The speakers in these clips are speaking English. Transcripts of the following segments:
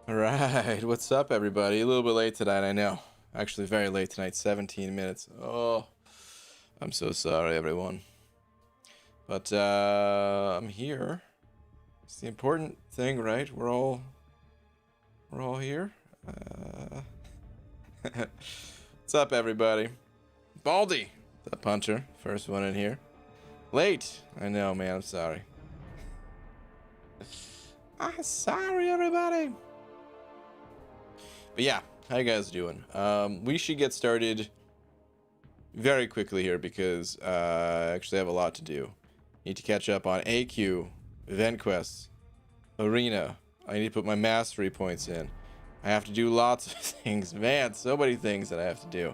All right, what's up, everybody? A little bit late tonight, I know. Actually, very late tonight, 17 minutes. Oh, I'm so sorry, everyone. But I'm here. It's the important thing, right? We're all here. What's up, everybody? Baldy, the puncher, first one in here. Late, I know, man. I'm sorry. I'm sorry, everybody. But yeah, how you guys doing? We should get started very quickly here because I actually have a lot to do. Need to catch up on AQ, event quests, arena. I need to put my mastery points in. I have to do lots of things, man. So many things that I have to do.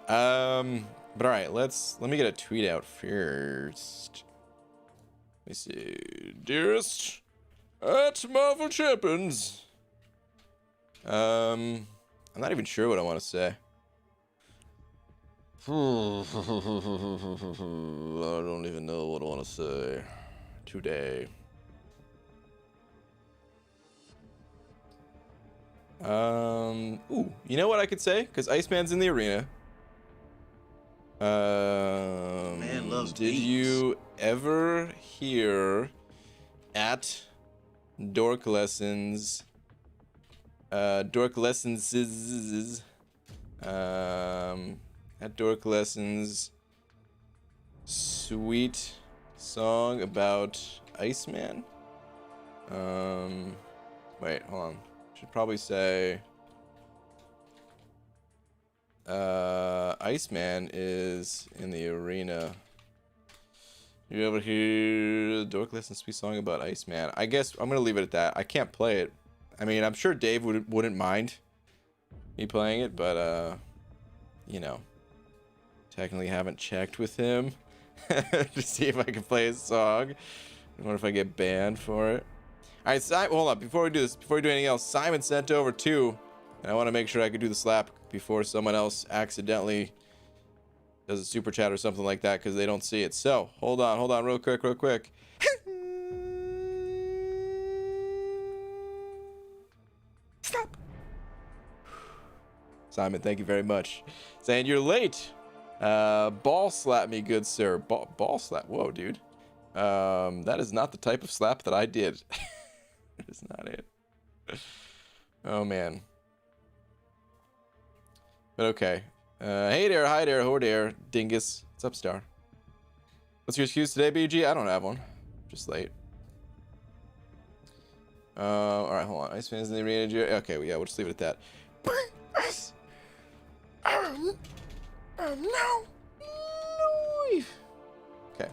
But all right, let me get a tweet out first. Let me see, dearest at Marvel Champions. I'm not even sure what I want to say. I don't even know what I want to say today. Ooh, you know what I could say? Because Iceman's in the arena. Man loves did beats. you ever hear at Dork Lessons? Dork Lessons at Dork Lessons sweet song about Iceman. Wait, hold on. Should probably say Iceman is in the arena. You ever hear Dork Lessons sweet song about Iceman? I guess I'm gonna leave it at that. I can't play it. I mean, I'm sure Dave wouldn't mind me playing it, but you know, technically haven't checked with him to see if I can play his song. I wonder if I get banned for it. All right, hold on. Before we do this, before we do anything else, Simon sent over 2, and I want to make sure I could do the slap before someone else accidentally does a super chat or something like that because they don't see it. So hold on, real quick. Stop. Simon, thank you very much. Saying you're late. Ball slap me, good sir. Ball slap. Whoa, dude. That is not the type of slap that I did. That is not it. Oh, man. But okay. Hey there, hi there, ho there, dingus. What's up, Star? What's your excuse today, BG? I don't have one. Just late. Alright, hold on. Iceman's in the arena. Okay, well, yeah, we'll just leave it at that. No. Okay.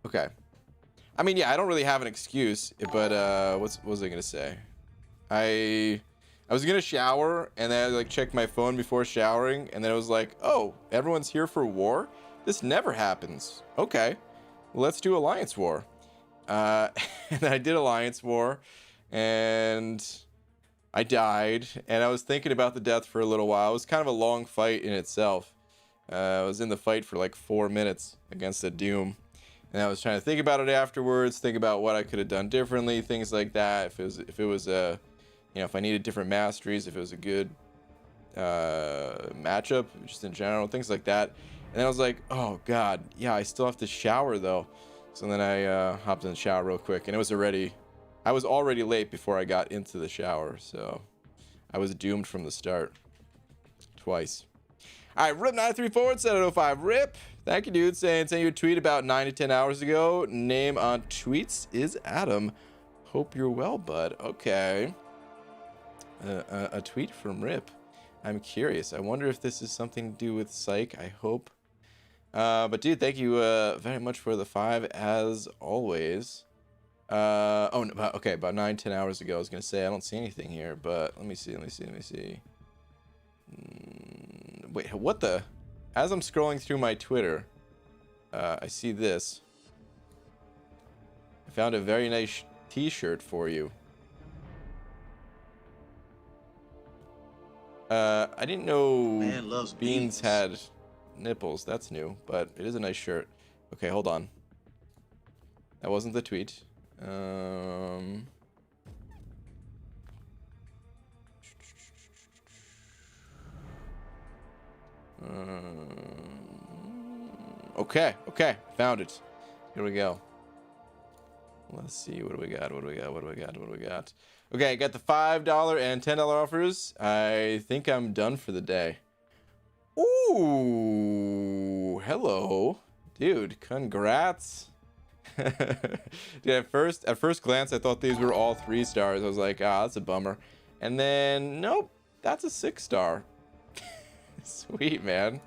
Okay. I mean, yeah, I don't really have an excuse, but what was I gonna say? I was gonna shower and then I like checked my phone before showering, and then it was like, oh, everyone's here for war? This never happens. Okay, well, let's do Alliance War. And I did Alliance War, and I died, and I was thinking about the death for a little while. It was kind of a long fight in itself. I was in the fight for like 4 minutes against a Doom. And I was trying to think about it afterwards, think about what I could have done differently, things like that. If it was a, you know, if I needed different masteries, if it was a good matchup, just in general, things like that. And then I was like, oh god, yeah, I still have to shower though. So then I hopped in the shower real quick, and I was already late before I got into the shower, so I was doomed from the start, twice. All right, Rip934-705. Rip, thank you, dude. Sent you a tweet about 9 to 10 hours ago. Name on tweets is Adam. Hope you're well, bud. Okay. A tweet from Rip. I'm curious. I wonder if this is something to do with Psych. I hope. But dude, thank you very much for the 5 as always. Oh, no, okay, about 9-10 hours ago. I was gonna say I don't see anything here, but let me see. Wait, what the? As I'm scrolling through my Twitter, I see this. I found a very nice t-shirt for you. I didn't know Man loves Beans beats. had nipples. That's new, but it is a nice shirt. Okay, hold on. That wasn't the tweet. Okay, found it. Here we go. Let's see, what do we got? Okay, I got the $5 and $10 offers. I think I'm done for the day. Ooh, hello, dude. Congrats. Dude, at first glance, I thought these were all 3 stars. I was like, that's a bummer. And then, nope, that's a 6-star. Sweet, man.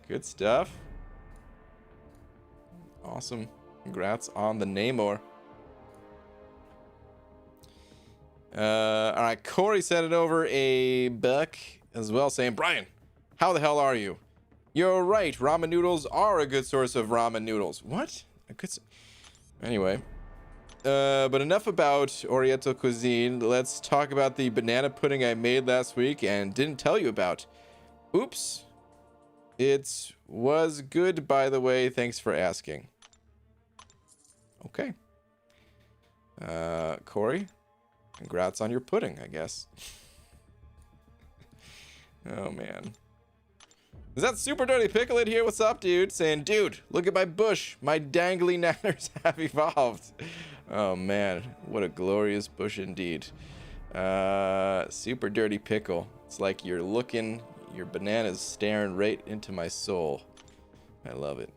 Good stuff. Awesome. Congrats on the Namor. All right, Corey sent it over a buck as well, saying, Brian, how the hell are you? You're right. Ramen noodles are a good source of ramen noodles. What? Anyway. But enough about Oriental cuisine. Let's talk about the banana pudding I made last week and didn't tell you about. Oops. It was good, by the way. Thanks for asking. Okay. Corey, congrats on your pudding, I guess. Oh, man. Is that Super Dirty Pickle in here? What's up, dude? Saying, dude, look at my bush. My dangly nanners have evolved. Oh, man. What a glorious bush indeed. Super Dirty Pickle. It's like you're looking, your banana's staring right into my soul. I love it.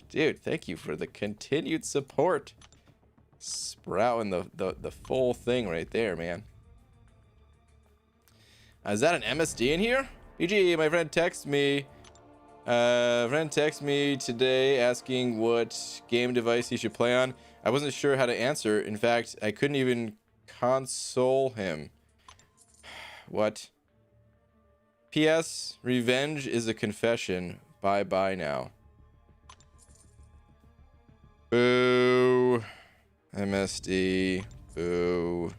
Dude, thank you for the continued support. Sprouting the full thing right there, man. Is that an MSD in here? BG, my friend texted me today asking what game device he should play on. I wasn't sure how to answer. In fact, I couldn't even console him. What? P.S. Revenge is a confession. Bye-bye now. Boo. MSD. Boo.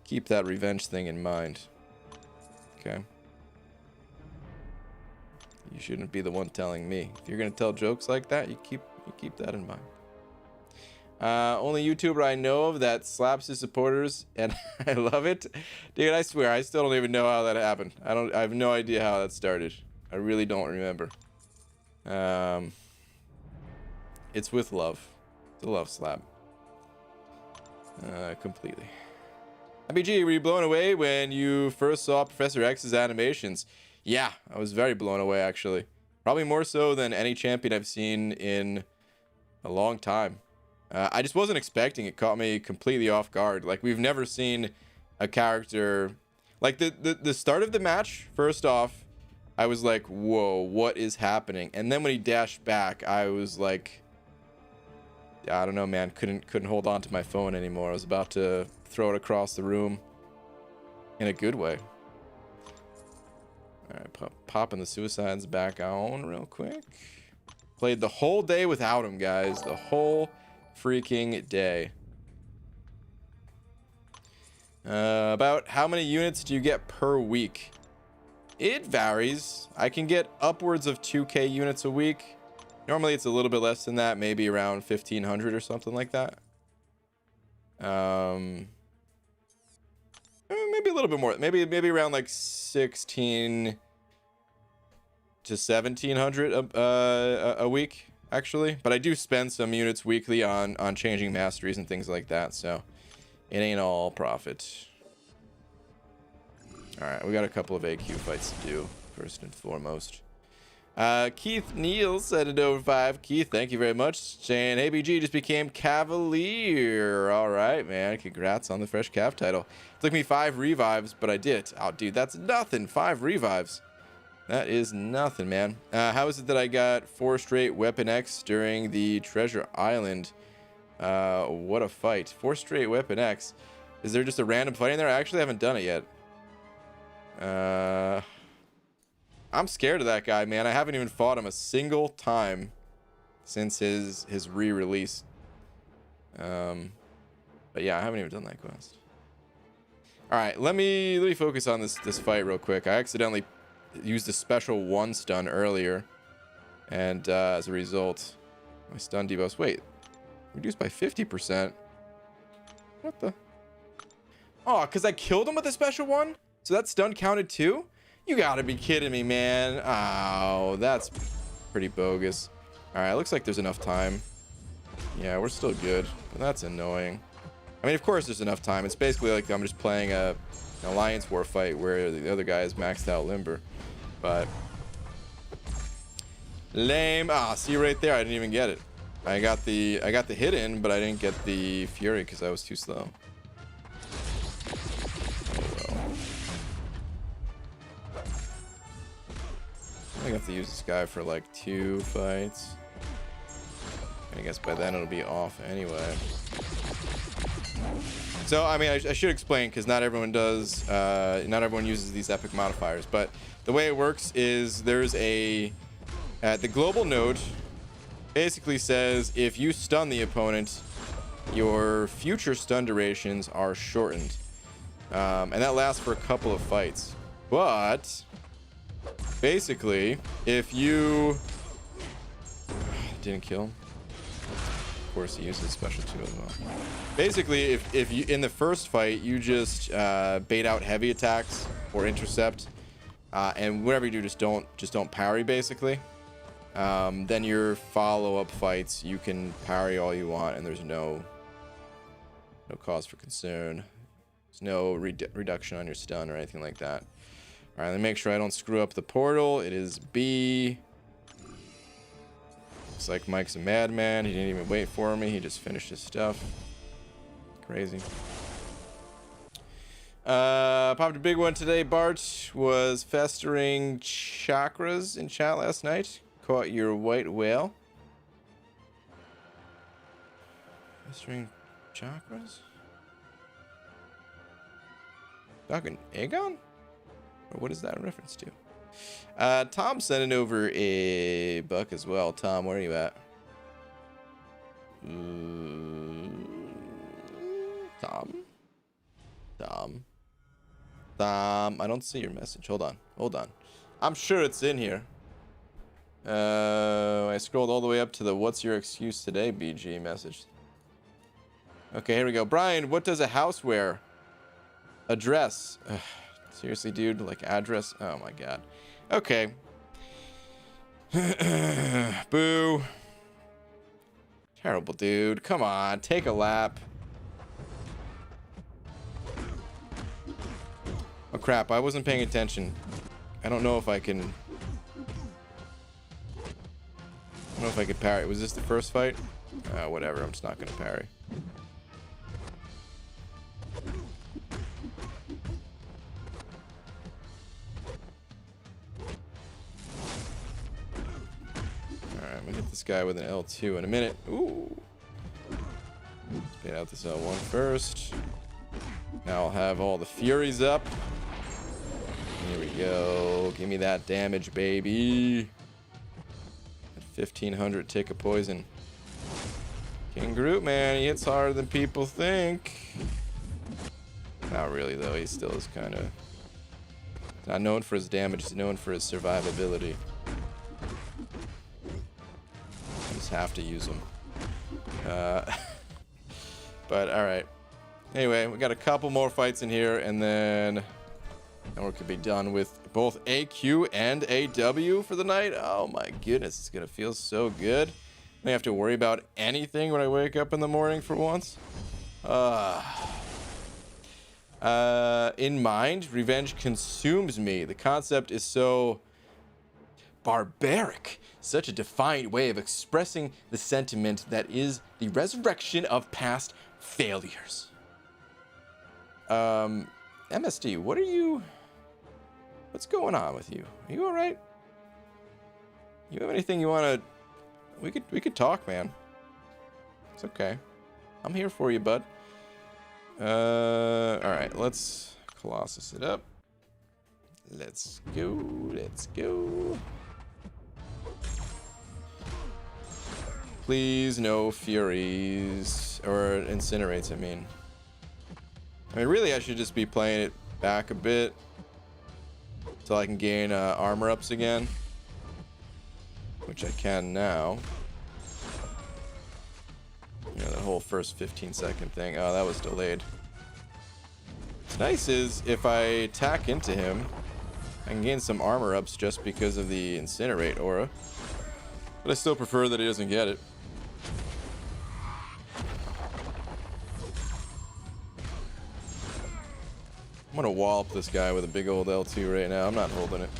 Keep that revenge thing in mind. Okay. You shouldn't be the one telling me. If you're gonna tell jokes like that, you keep that in mind. Only YouTuber I know of that slaps his supporters, and I love it. Dude, I swear, I still don't even know how that happened. I have no idea how that started. I really don't remember. It's with love. It's a love slap. Completely. MBG, were you blown away when you first saw Professor X's animations? Yeah, I was very blown away, actually. Probably more so than any champion I've seen in a long time. I just wasn't expecting it. Caught me completely off guard. Like, we've never seen a character... Like, the start of the match, first off, I was like, whoa, what is happening? And then when he dashed back, I was like... I don't know, man. Couldn't hold on to my phone anymore. I was about to throw it across the room in a good way. All right, popping the suicides back on real quick. Played the whole day without him, guys. The whole freaking day. About how many units do you get per week? It varies. I can get upwards of 2K units a week. Normally it's a little bit less than that, maybe around 1,500 or something like that. Maybe a little bit more. Maybe around like 1,600 to 1,700 a week, actually. But I do spend some units weekly on changing masteries and things like that, so it ain't all profit. All right, we got a couple of AQ fights to do first and foremost. Keith Neal said it over 5. Keith, thank you very much. Saying ABG just became Cavalier. All right, man. Congrats on the fresh Cav title. It took me 5 revives, but I did it. Oh, dude, that's nothing. 5 revives. That is nothing, man. How is it that I got 4 straight Weapon X during the Treasure Island? What a fight. 4 straight Weapon X. Is there just a random fight in there? I actually haven't done it yet. I'm scared of that guy, man. I haven't even fought him a single time since his re-release. But yeah, I haven't even done that quest. All right, let me focus on this fight real quick. I accidentally used a special 1 stun earlier. And as a result, my stun debuffs, wait, reduced by 50%. What the? Oh, because I killed him with a special one? So that stun counted too? You gotta be kidding me, man. Oh, that's pretty bogus. All right, looks like there's enough time. Yeah, we're still good, but that's annoying. I mean, of course there's enough time. It's basically like I'm just playing an Alliance War fight where the other guy is maxed out Limber. But lame. Ah, see right there, I didn't even get it. I got the hit in, but I didn't get the Fury because I was too slow. I have to use this guy for like 2 fights. I guess by then it'll be off anyway. So I mean, I should explain because not everyone does. Not everyone uses these epic modifiers. But the way it works is there's the global node basically says if you stun the opponent, your future stun durations are shortened, and that lasts for a couple of fights. But basically, if you didn't kill him, of course he uses special 2 as well. Basically, if you in the first fight you just bait out heavy attacks or intercept, and whatever you do, just don't parry basically. Then your follow-up fights you can parry all you want, and there's no cause for concern. There's no reduction on your stun or anything like that. All right, let me make sure I don't screw up the portal. It is B. Looks like Mike's a madman. He didn't even wait for me. He just finished his stuff. Crazy. Popped a big one today. Bart was festering chakras in chat last night. Caught your white whale. Festering chakras? Talking Aegon? Or what is that in reference to? Tom sending over a buck as well. Tom, where are you at? Tom, I don't see your message. Hold on. I'm sure it's in here. I scrolled all the way up to the "What's your excuse today?" BG message. Okay, here we go. Brian, what does a house wear? Address. Ugh, seriously, dude, like address. Oh my god. Okay. Boo. Terrible, dude. Come on, take a lap. Oh crap, I wasn't paying attention. I don't know if I can parry. Was this the first fight? Whatever, I'm just not gonna parry. Alright, I'm gonna hit this guy with an L2 in a minute. Ooh. Let's get out this L1 first. Now I'll have all the Furies up. Here we go. Give me that damage, baby. At 1500, take a poison. King Groot, man, he hits harder than people think. Not really, though. He still is kind of not known for his damage. He's known for his survivability. I just have to use him. But all right. Anyway, we got a couple more fights in here, and then we could be done with both AQ and AW for the night. Oh my goodness, it's gonna feel so good. I don't have to worry about anything when I wake up in the morning for once. In mind, revenge consumes me. The concept is so barbaric, such a defiant way of expressing the sentiment that is the resurrection of past failures. MSD, what's going on with you? Are you all right? You have anything you want to? We could talk, man. It's okay. I'm here for you, bud. All right, let's Colossus it up. Let's go. Please, no Furies or Incinerates. I mean, really, I should just be playing it back a bit until I can gain armor ups again. which I can now. You know, that whole first 15-second thing. Oh, that was delayed. What's nice is if I attack into him, I can gain some armor ups just because of the incinerate aura. But I still prefer that he doesn't get it. I'm gonna wallop this guy with a big old L2 right now. I'm not holding it.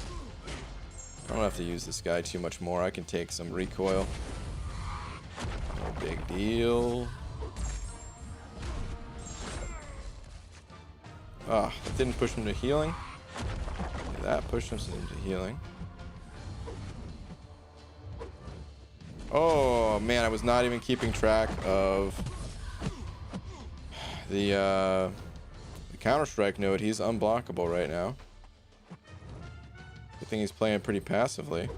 I don't have to use this guy too much more. I can take some recoil. No big deal. Ah, that didn't push him to healing. Okay, that pushed him to healing. Oh man, I was not even keeping track of the Counter-Strike node. He's unblockable right now. Good thing he's playing pretty passively.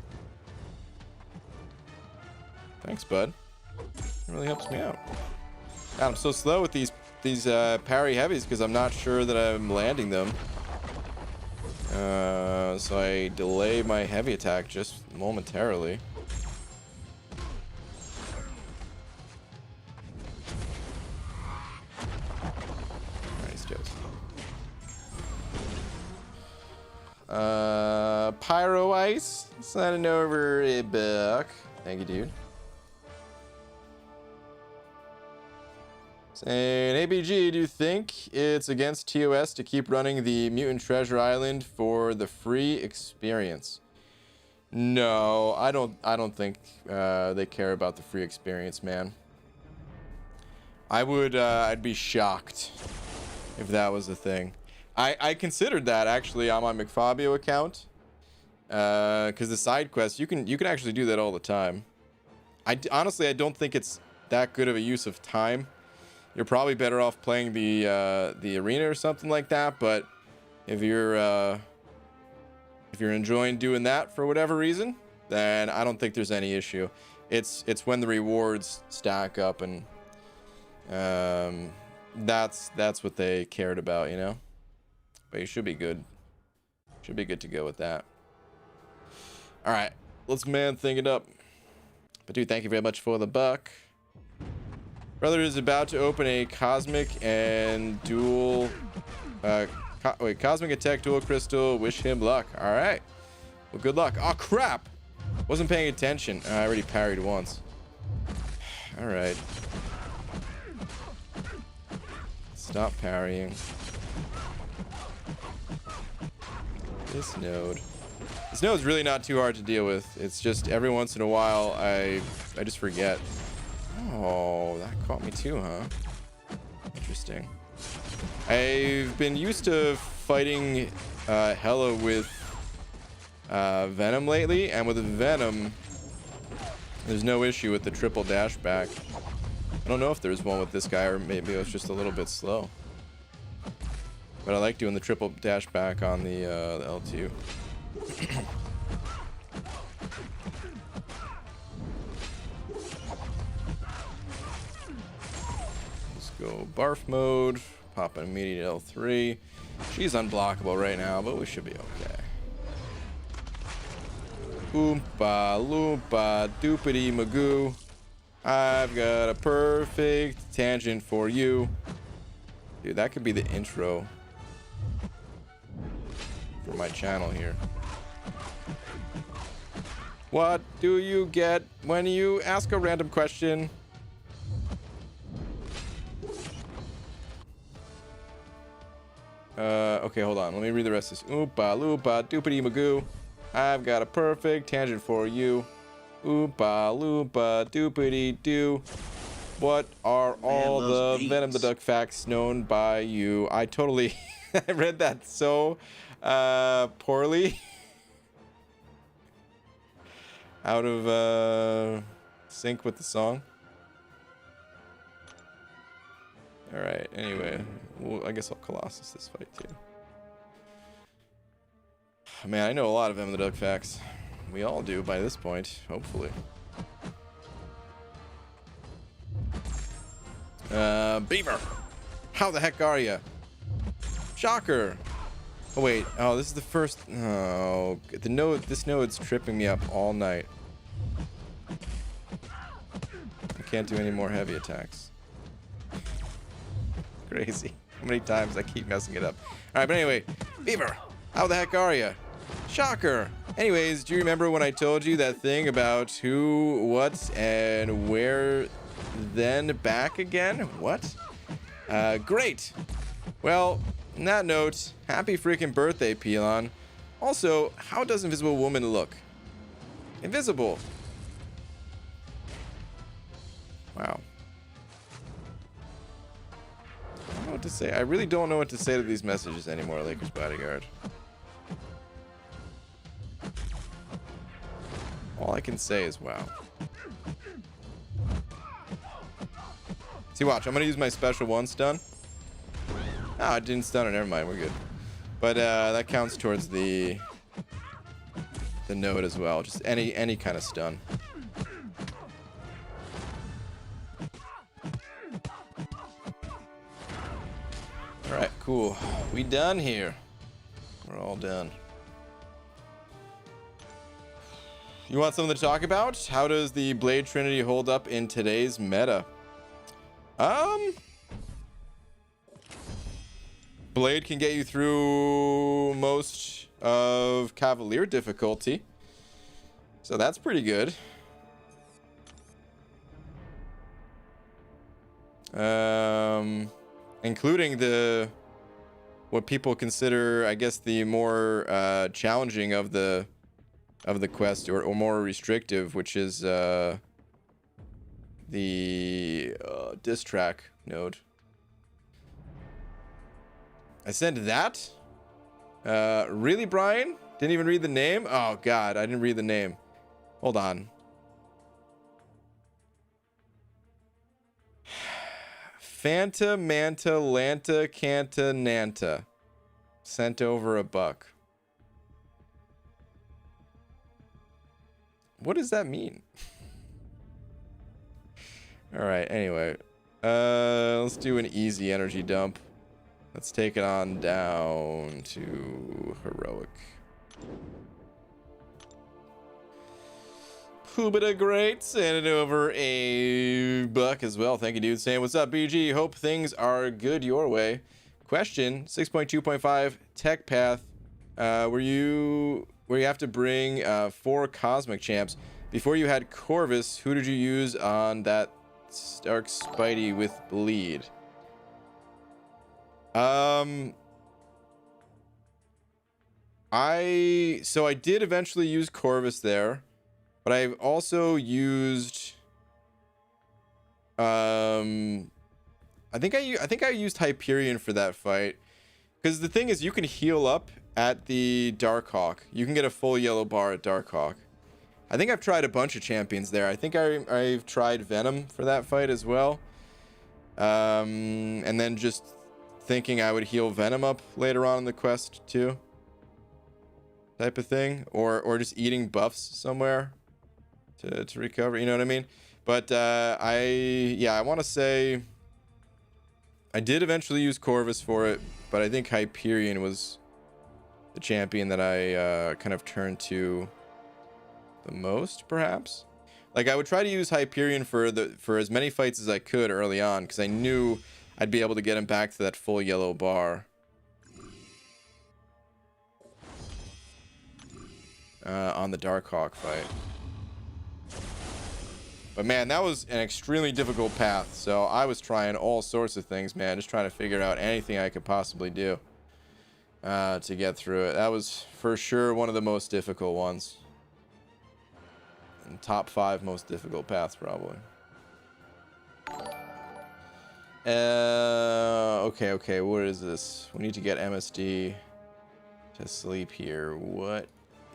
Thanks, bud. It really helps me out. God, I'm so slow with these parry heavies because I'm not sure that I'm landing them. So I delay my heavy attack just momentarily. Nice jokes. Pyro Ice, signing over a buck. Thank you, dude. Saying, ABG, do you think it's against TOS to keep running the Mutant Treasure Island for the free experience? No, I don't think they care about the free experience, man. I'd be shocked if that was the thing. I considered that actually on my McFabio account, because the side quests you can actually do that all the time. Honestly, I don't think it's that good of a use of time. You're probably better off playing the arena or something like that. But if you're enjoying doing that for whatever reason, then I don't think there's any issue. It's when the rewards stack up, and that's what they cared about, you know. But you should be good. Should be good to go with that. All right, let's man thing it up. But dude, thank you very much for the buck. Brother is about to open a cosmic and dual cosmic attack dual crystal. Wish him luck. All right, well, good luck. Oh crap, wasn't paying attention. I already parried once. All right, stop parrying this node. This node's really not too hard to deal with. It's just every once in a while I just forget. Oh, that caught me too, huh? Interesting. I've been used to fighting Hella with Venom lately, and with Venom, there's no issue with the triple dash back. I don't know if there's one with this guy, or maybe it was just a little bit slow. But I like doing the triple dash back on the L2. Go barf mode, pop an immediate L3. She's unblockable right now, but we should be okay. Oompa loompa doopity magoo. I've got a perfect tangent for you. Dude, that could be the intro for my channel here. What do you get when you ask a random question? Okay, hold on. Let me read the rest of this. Oompa loompa doopity magoo. I've got a perfect tangent for you. Oompa loompa doopity doo. What are all the Venom the Duck facts known by you? I totally I read that so poorly. Out of sync with the song. All right, anyway, well, I guess I'll Colossus this fight too. Man, I know a lot of Venom the Duck facts. We all do by this point, hopefully. Beaver, how the heck are you? Shocker. Oh wait, oh, this is the first. Oh, the node. This node's tripping me up all night. can't do any more heavy attacks. Crazy. How many times I keep messing it up. Alright, but anyway, Beaver, how the heck are you? Shocker. Anyways, do you remember when I told you that thing about who, what, and where, then back again? What? Great. Well, on that note, happy freaking birthday, Pelon. Also, how does Invisible Woman look? Invisible. Wow. I don't know what to say. I really don't know what to say to these messages anymore, Lakers bodyguard. All I can say is wow. See, watch. I'm going to use my special one stun. Ah, I didn't stun it. Never mind. We're good. But that counts towards the node as well. Just any kind of stun. All right, cool. We done here. We're all done. You want something to talk about? How does the Blade Trinity hold up in today's meta? Blade can get you through most of Cavalier difficulty. So that's pretty good. Including what people consider, I guess, the more challenging of the quest, or more restrictive, which is the diss track node. I sent that? Really, Brian? Didn't even read the name? Oh god, I didn't read the name. Hold on. Fanta Manta Lanta Canta Nanta. Sent over $1. What does that mean? Alright, anyway. Let's do an easy energy dump. Let's take it on down to heroic. Hoobita great. Send it over $1 as well. Thank you, dude. Saying, what's up, BG? Hope things are good your way. Question 6.2.5 tech path. Where you have to bring 4 cosmic champs. Before you had Corvus, who did you use on that Stark Spidey with bleed? I did eventually use Corvus there, but I've also used I think I used Hyperion for that fight, because the thing is, you can heal up at the Darkhawk. You can get a full yellow bar at Darkhawk. I think I've tried a bunch of champions there. I think I've tried Venom for that fight as well. And then just thinking I would heal Venom up later on in the quest too. Type of thing. Or just eating buffs somewhere to recover, you know what I mean? But I want to say I did eventually use Corvus for it, but I think Hyperion was the champion that I kind of turned to the most, perhaps. Like, I would try to use Hyperion for as many fights as I could early on, because I knew I'd be able to get him back to that full yellow bar. On the Darkhawk fight. But man, that was an extremely difficult path, so I was trying all sorts of things, man, just trying to figure out anything I could possibly do to get through it. That was for sure one of the most difficult ones. And top 5 most difficult paths, probably. Okay, what is this? We need to get MSD to sleep here. What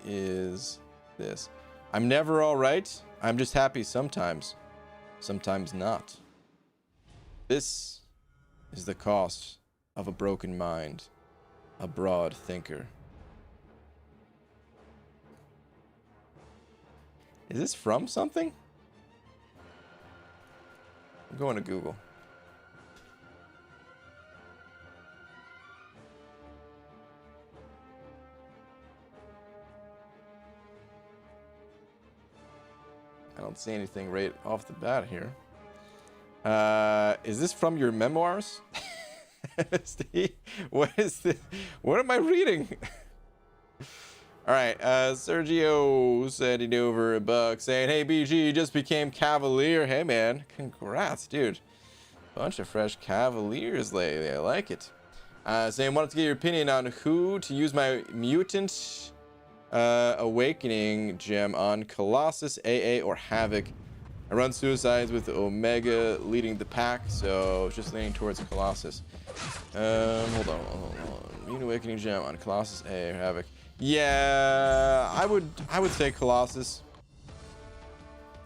is this? I'm never all right. I'm just happy sometimes. Sometimes not. This is the cost of a broken mind. A broad thinker. Is this from something? I'm going to Google. I don't see anything right off the bat here. Is this from your memoirs? Steve, what is this? What am I reading? All right, Sergio sending over $1 saying, hey, BG, you just became Cavalier. Hey, man, congrats, dude. Bunch of fresh Cavaliers lately. I like it. Saying, wanted to get your opinion on who to use my mutant awakening gem on, Colossus, AA, or Havoc. I run suicides with Omega leading the pack, so just leaning towards Colossus. Hold on. Mutant awakening gem on Colossus, AA, or Havoc. Yeah, I would say Colossus.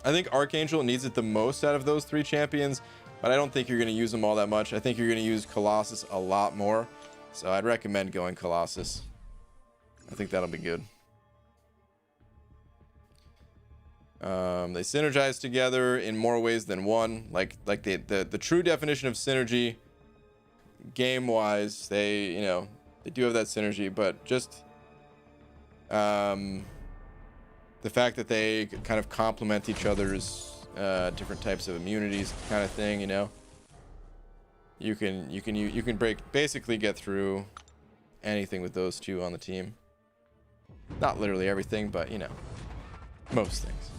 I think Archangel needs it the most out of those 3 champions, but I don't think you're going to use them all that much. I think you're going to use Colossus a lot more, so I'd recommend going Colossus. I think that'll be good. They synergize together in more ways than one. Like the true definition of synergy, game-wise, they do have that synergy, but just the fact that they kind of complement each other's different types of immunities, kind of thing, you can basically get through anything with those 2 on the team. Not literally everything, but most things.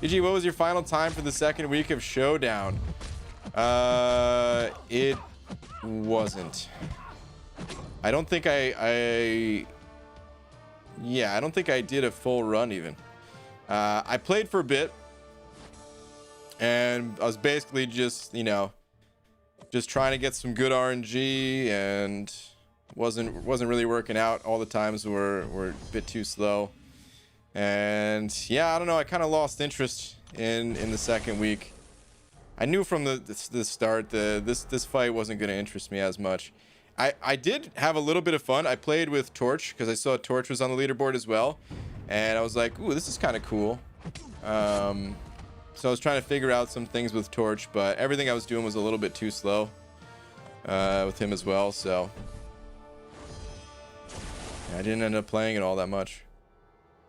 BG, what was your final time for the second week of Showdown? It wasn't. I don't think I don't think I did a full run even. I played for a bit, and I was basically just trying to get some good RNG, and wasn't really working out. All the times were a bit too slow, and yeah, I don't know. I kind of lost interest in the second week. I knew from the start this fight wasn't going to interest me as much. I did have a little bit of fun. I played with Torch because I saw Torch was on the leaderboard as well, and I was like, ooh, this is kind of cool. So I was trying to figure out some things with Torch, but everything I was doing was a little bit too slow with him as well, so I didn't end up playing it all that much.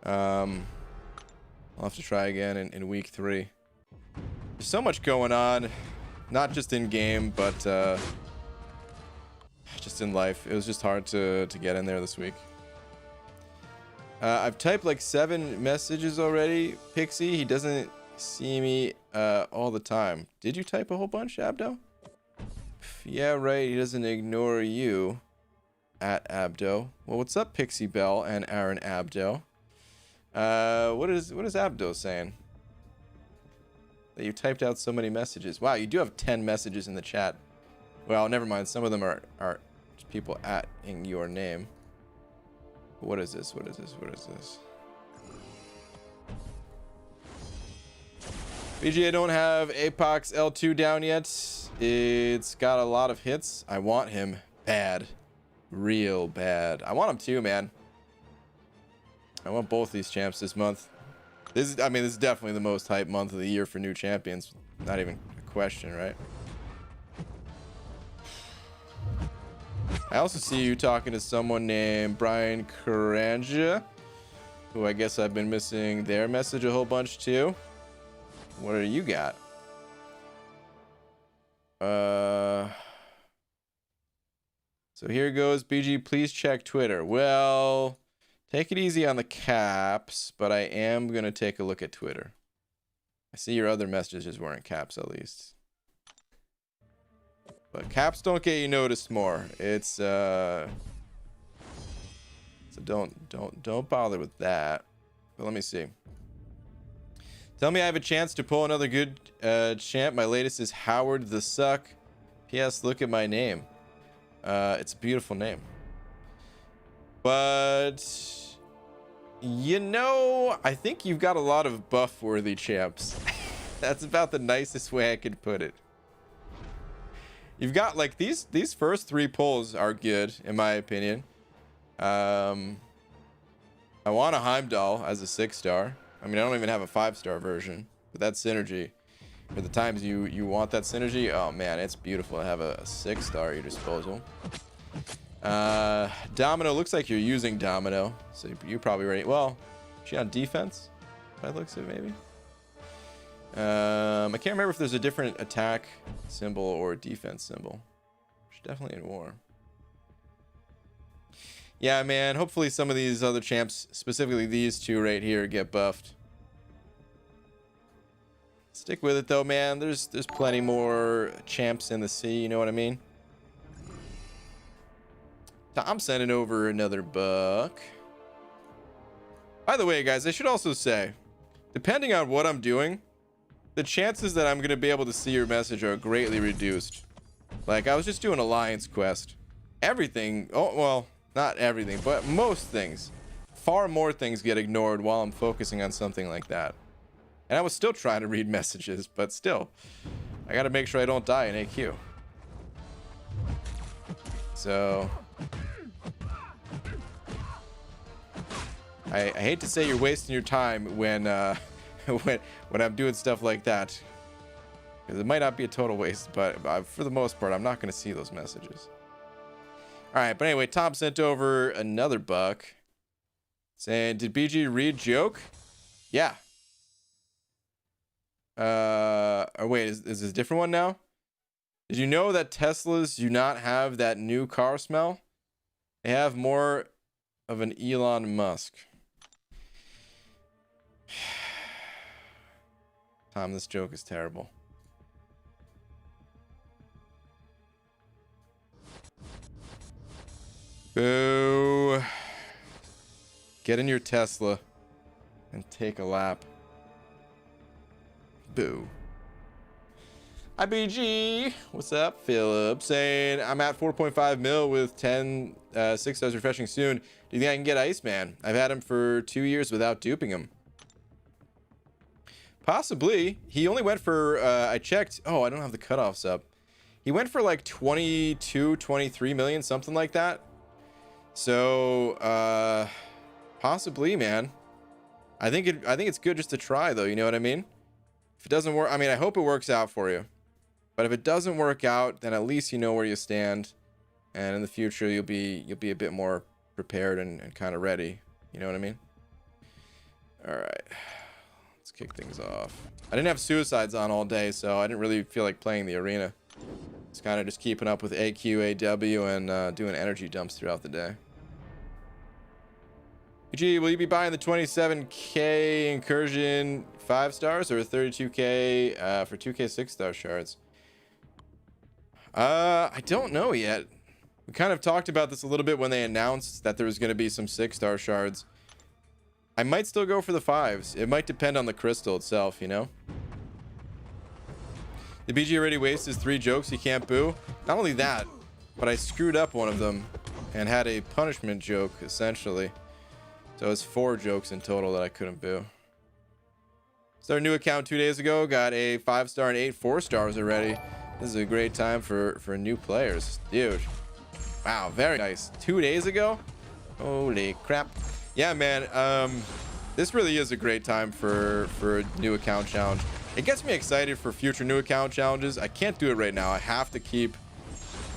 I'll have to try again in week 3. There's so much going on, not just in game, but just in life. It was just hard to get in there this week. I've typed like 7 messages already. Pixie, he doesn't see me all the time. Did you type a whole bunch, Abdo? Yeah, right. He doesn't ignore you. At Abdo. Well, what's up, Pixie Bell and Aaron Abdo? What is Abdo saying? That you typed out so many messages. Wow, you do have 10 messages in the chat. Well, never mind. Some of them are people in your name. What is this? What is this? What is this? BG, I don't have Apox L2 down yet. It's got a lot of hits. I want him bad. Real bad. I want him too, man. I want both these champs this month. This is definitely the most hype month of the year for new champions. Not even a question, right? I also see you talking to someone named Brian Karanja, who I guess I've been missing their message a whole bunch too. What do you got? So here goes, BG, please check Twitter. Well, take it easy on the caps, but I am going to take a look at Twitter. I see your other messages weren't caps at least. But caps don't get you noticed more. It's so don't bother with that. But let me see. Tell me I have a chance to pull another good champ. My latest is Howard the Suck. P.S. Look at my name. It's a beautiful name. But I think you've got a lot of buff-worthy champs. That's about the nicest way I could put it. You've got like these first 3 pulls are good in my opinion. I want a Heimdall as a 6-star. I mean, I don't even have a 5-star version, but that synergy for the times you want that synergy, oh man, it's beautiful to have a 6-star at your disposal. Domino, looks like you're using Domino, so you probably ready. Well, she on defense by the looks of it, maybe. I can't remember if there's a different attack symbol or defense symbol. There's definitely in war. Yeah, man. Hopefully some of these other champs, specifically these two right here, get buffed. Stick with it though, man. There's plenty more champs in the sea. You know what I mean? I'm sending over another buck. By the way, guys, I should also say, depending on what I'm doing, the chances that I'm going to be able to see your message are greatly reduced. Like, I was just doing Alliance quest. Everything, oh, well, not everything, but most things. Far more things get ignored while I'm focusing on something like that. And I was still trying to read messages, but still, I got to make sure I don't die in AQ. So... I hate to say you're wasting your time when when I'm doing stuff like that, because it might not be a total waste, but for the most part I'm not going to see those messages. All right, but anyway, Tom sent over another buck saying, did BG read joke? Yeah. Or wait, is this a different one now? Did you know that Teslas do not have that new car smell? They have more of an Elon Musk. Tom, this joke is terrible. Boo. Get in your Tesla and take a lap. Boo. Hi BG. What's up, Philip? Saying I'm at 4.5 mil with 10 6 stars refreshing soon. Do you think I can get Iceman? I've had him for 2 years without duping him. Possibly. He only went for I checked. Oh, I don't have the cutoffs up. He went for like 22, 23 million, something like that. So possibly, man. I think it's good just to try though, you know what I mean? If it doesn't work, I mean, I hope it works out for you. But if it doesn't work out, then at least you know where you stand, and in the future you'll be a bit more prepared and kind of ready. You know what I mean? All right, let's kick things off. I didn't have suicides on all day, so I didn't really feel like playing the arena. It's kind of just keeping up with AQ, AW, and doing energy dumps throughout the day. Gee, will you be buying the 27k Incursion 5 stars or 32k for 2k 6-star shards? I don't know yet. We kind of talked about this a little bit when they announced that there was going to be some 6-star shards. I might still go for the 5s. It might depend on the crystal itself, you know? The BG already wasted 3 jokes he can't boo. Not only that, but I screwed up one of them and had a punishment joke, essentially. So it's 4 jokes in total that I couldn't boo. Started a new account 2 days ago. Got a 5-star and 8 4-stars already. This is a great time for new players. Dude. Wow, very nice. 2 days ago? Holy crap. Yeah, man. This really is a great time for a new account challenge. It gets me excited for future new account challenges. I can't do it right now. I have to keep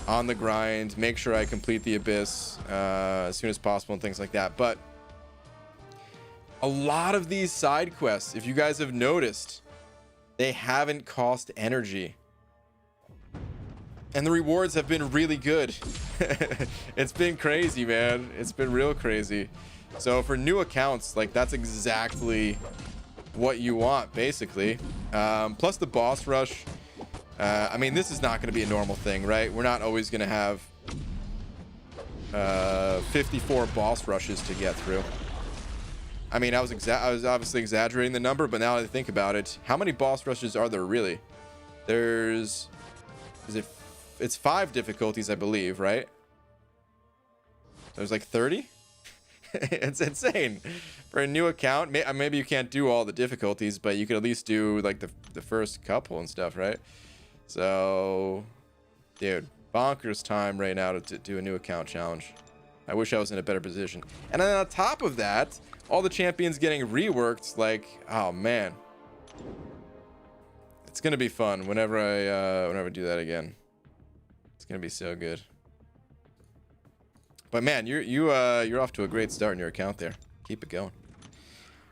on the grind. Make sure I complete the Abyss as soon as possible and things like that. But a lot of these side quests, if you guys have noticed, they haven't cost energy. And the rewards have been really good. It's been crazy, man. It's been real crazy. So for new accounts, like, that's exactly what you want, basically. Plus the boss rush. I mean, this is not going to be a normal thing, right? We're not always going to have 54 boss rushes to get through. I mean, I was obviously exaggerating the number, but now that I think about it, how many boss rushes are there really? It's 5 difficulties, I believe, right? There's like 30. It's insane for a new account. Maybe you can't do all the difficulties, but you could at least do like the first couple and stuff, right? So, dude, bonkers time right now to do a new account challenge. I wish I was in a better position. And then on top of that, all the champions getting reworked. Like, oh man, it's gonna be fun whenever I do that again. It's gonna be so good. But man, you're off to a great start in your account there. Keep it going.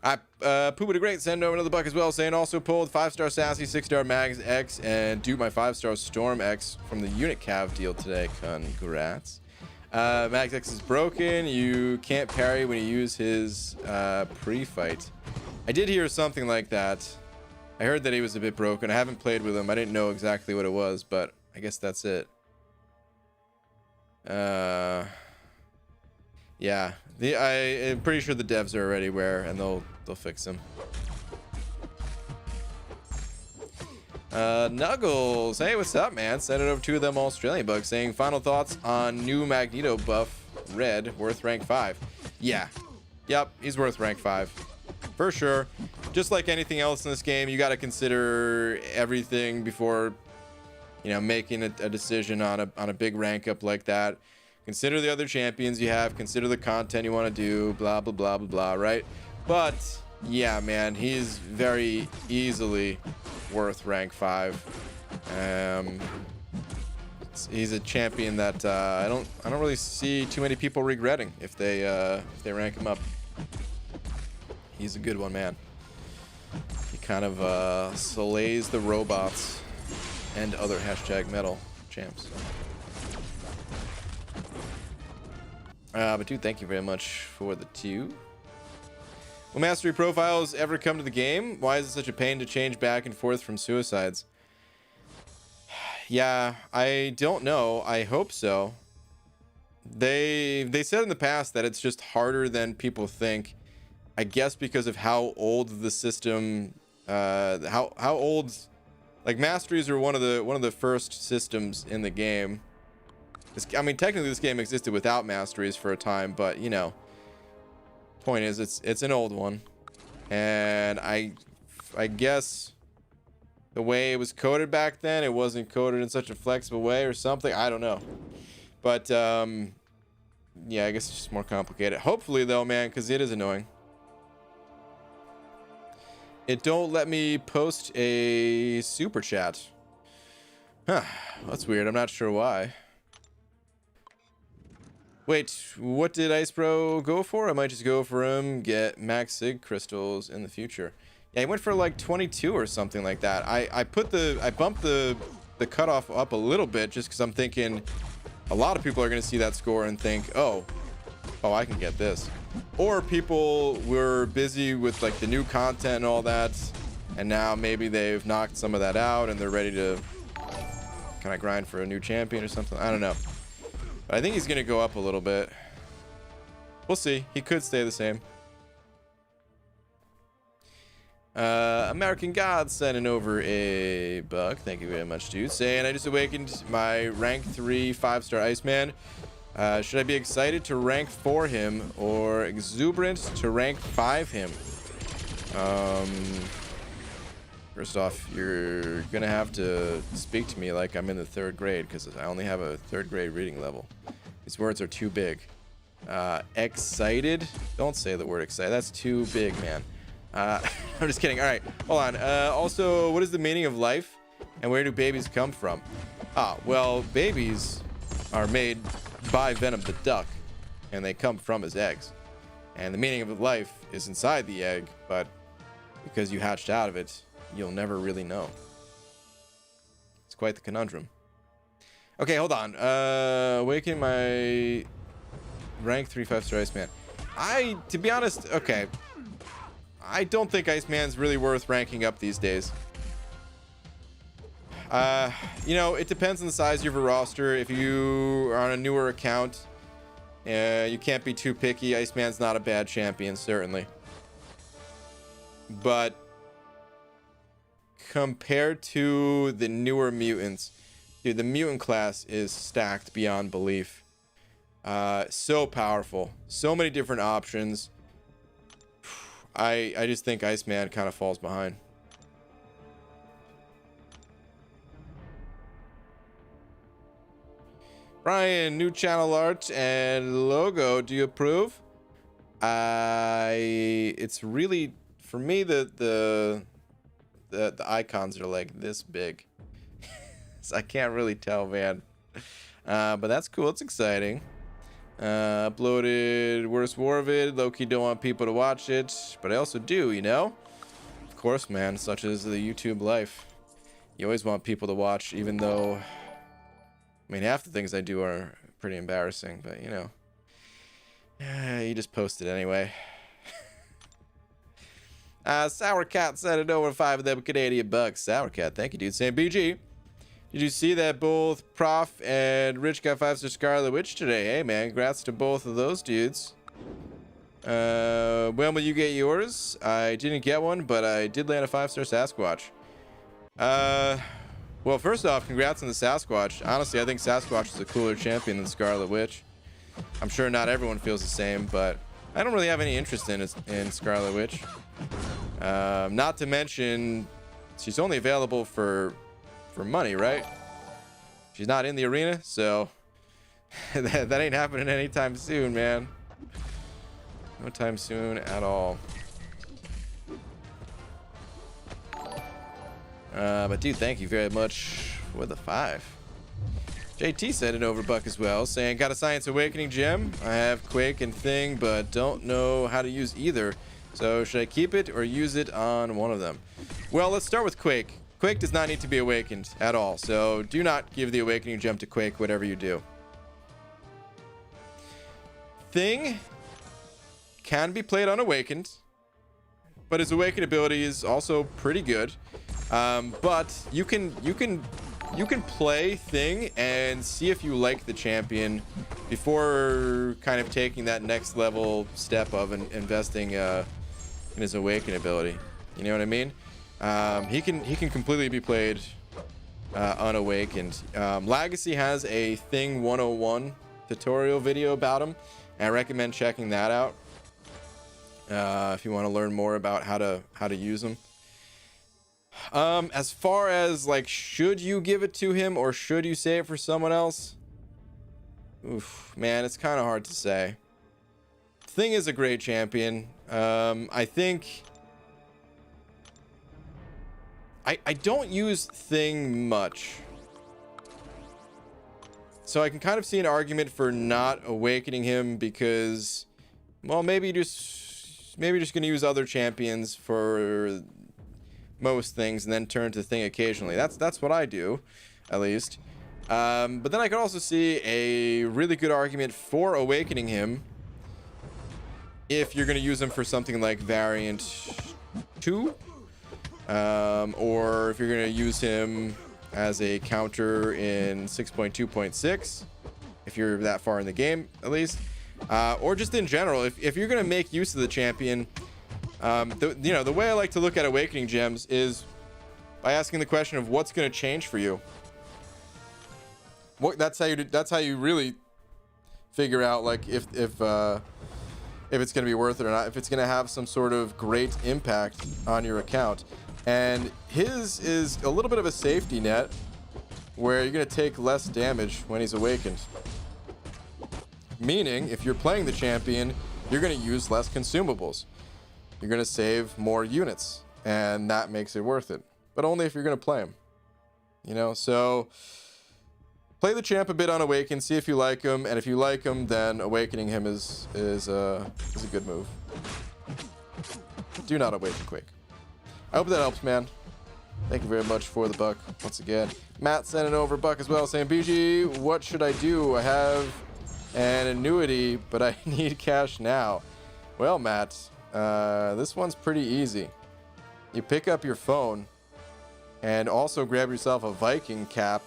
Pooba the Great send over another buck as well, saying also pulled 5-star Sassy, 6-star Mags X, and dupe my 5-star Storm X from the unit cav deal today. Congrats. Mags X is broken. You can't parry when you use his pre-fight. I did hear something like that. I heard that he was a bit broken. I haven't played with him. I didn't know exactly what it was, but I guess that's it. Yeah, I'm pretty sure the devs are already aware, and they'll fix them. Nuggles, hey, what's up, man? Send it over to them Australian bugs, saying final thoughts on new Magneto buff, Red, worth rank 5. Yeah, yep, he's worth rank 5 for sure. Just like anything else in this game, you got to consider everything before, you know, making a decision on a big rank up like that. Consider the other champions you have, consider the content you want to do, blah blah blah blah blah, right? But yeah, man, he's very easily worth rank 5. He's a champion that I don't really see too many people regretting if they rank him up. He's a good one, man. He kind of slays the robots and other #metal champs. But dude, thank you very much for the 2. Will mastery profiles ever come to the game? Why is it such a pain to change back and forth from suicides? Yeah, I don't know. I hope so. They said in the past that it's just harder than people think. I guess because of how old the system, how old, like masteries are one of the first systems in the game. I mean, technically this game existed without masteries for a time, but you know, point is it's an old one, and I guess the way it was coded back then, it wasn't coded in such a flexible way or something. I don't know, but yeah, I guess it's just more complicated. Hopefully though, man, because it is annoying. It don't let me post a super chat. Huh, that's weird. I'm not sure why. Wait, what did Ice Bro go for? I might just go for him, get max sig crystals in the future. Yeah, he went for like 22 or something like that. I bumped the cutoff up a little bit just because I'm thinking a lot of people are going to see that score and think, oh, I can get this. Or people were busy with like the new content and all that, and now maybe they've knocked some of that out and they're ready to kind of grind for a new champion or something. I don't know. But I think he's going to go up a little bit. We'll see. He could stay the same. American God sending over a buck. Thank you very much, dude. Saying, I just awakened my rank 3 5-star Iceman. Should I be excited to rank 4 him or exuberant to rank 5 him? First off, you're gonna have to speak to me like I'm in the 3rd grade, because I only have a 3rd grade reading level. These words are too big. Excited? Don't say the word excited. That's too big, man. I'm just kidding. All right, hold on. Also, what is the meaning of life, and where do babies come from? Well, babies are made by Venom the Duck, and they come from his eggs. And the meaning of life is inside the egg, but because you hatched out of it, you'll never really know. It's quite the conundrum. Okay, hold on. Awaken my rank 3 5-star Iceman. To be honest, okay, I don't think Iceman's really worth ranking up these days. You know, it depends on the size of your roster. If you are on a newer account, you can't be too picky. Iceman's not a bad champion, certainly. But compared to the newer mutants, dude, the mutant class is stacked beyond belief. So powerful. So many different options. I just think Iceman kind of falls behind. Brian, new channel art and logo. Do you approve? It's really, for me, the icons are like this big. So I can't really tell, man. But that's cool. It's exciting. Uploaded Worst War vid. Low-key don't want people to watch it, but I also do, you know? Of course, man. Such is the YouTube life. You always want people to watch, even though... I mean, half the things I do are pretty embarrassing, but, you know. You just post it anyway. Sour Cat sent it over 5 of them Canadian bucks. Sour Cat, thank you, dude. Saying BG. Did you see that both Prof and Rich got 5-star Scarlet Witch today? Hey, man, congrats to both of those dudes. When will you get yours? I didn't get one, but I did land a 5-star Sasquatch. Well, first off, congrats on the Sasquatch. Honestly, I think Sasquatch is a cooler champion than Scarlet Witch. I'm sure not everyone feels the same, but I don't really have any interest in Scarlet Witch. Not to mention, she's only available for money, right? She's not in the arena, so that ain't happening anytime soon, man. No time soon at all. But dude, thank you very much for the 5. JT said an overbuck as well, saying, got a Science Awakening gem. I have Quake and Thing, but don't know how to use either. So should I keep it or use it on one of them? Well, let's start with Quake. Quake does not need to be awakened at all, so do not give the Awakening gem to Quake, whatever you do. Thing can be played unawakened, but his Awakened ability is also pretty good. But you can play Thing and see if you like the champion before kind of taking that next level step of investing in his Awakened ability. You know what I mean? He can completely be played unawakened. Legacy has a Thing 101 tutorial video about him, and I recommend checking that out if you want to learn more about how to use him. As far as like, should you give it to him or should you save it for someone else? Oof, man, it's kind of hard to say. Thing is a great champion. I think I don't use Thing much, so I can kind of see an argument for not awakening him because, well, maybe just gonna use other champions for most things and then turn to Thing occasionally. That's what I do, at least. But then I could also see a really good argument for awakening him if you're going to use him for something like Variant 2, or if you're going to use him as a counter in 6.2.6, if you're that far in the game, at least, or just in general, if you're going to make use of the champion. The way I like to look at Awakening gems is by asking the question of what's going to change for you. That's how you really figure out like if it's going to be worth it or not, if it's going to have some sort of great impact on your account. And his is a little bit of a safety net where you're going to take less damage when he's awakened. Meaning, if you're playing the champion, you're going to use less consumables. You're going to save more units, and that makes it worth it. But only if you're going to play him. You know, so play the champ a bit unawakened, see if you like him, and if you like him, then awakening him is a good move. Do not awaken Quake. I hope that helps, man. Thank you very much for the buck once again. Matt sent it over buck as well, saying, BG, what should I do? I have an annuity, but I need cash now. Well, Matt, this one's pretty easy. You pick up your phone and also grab yourself a Viking cap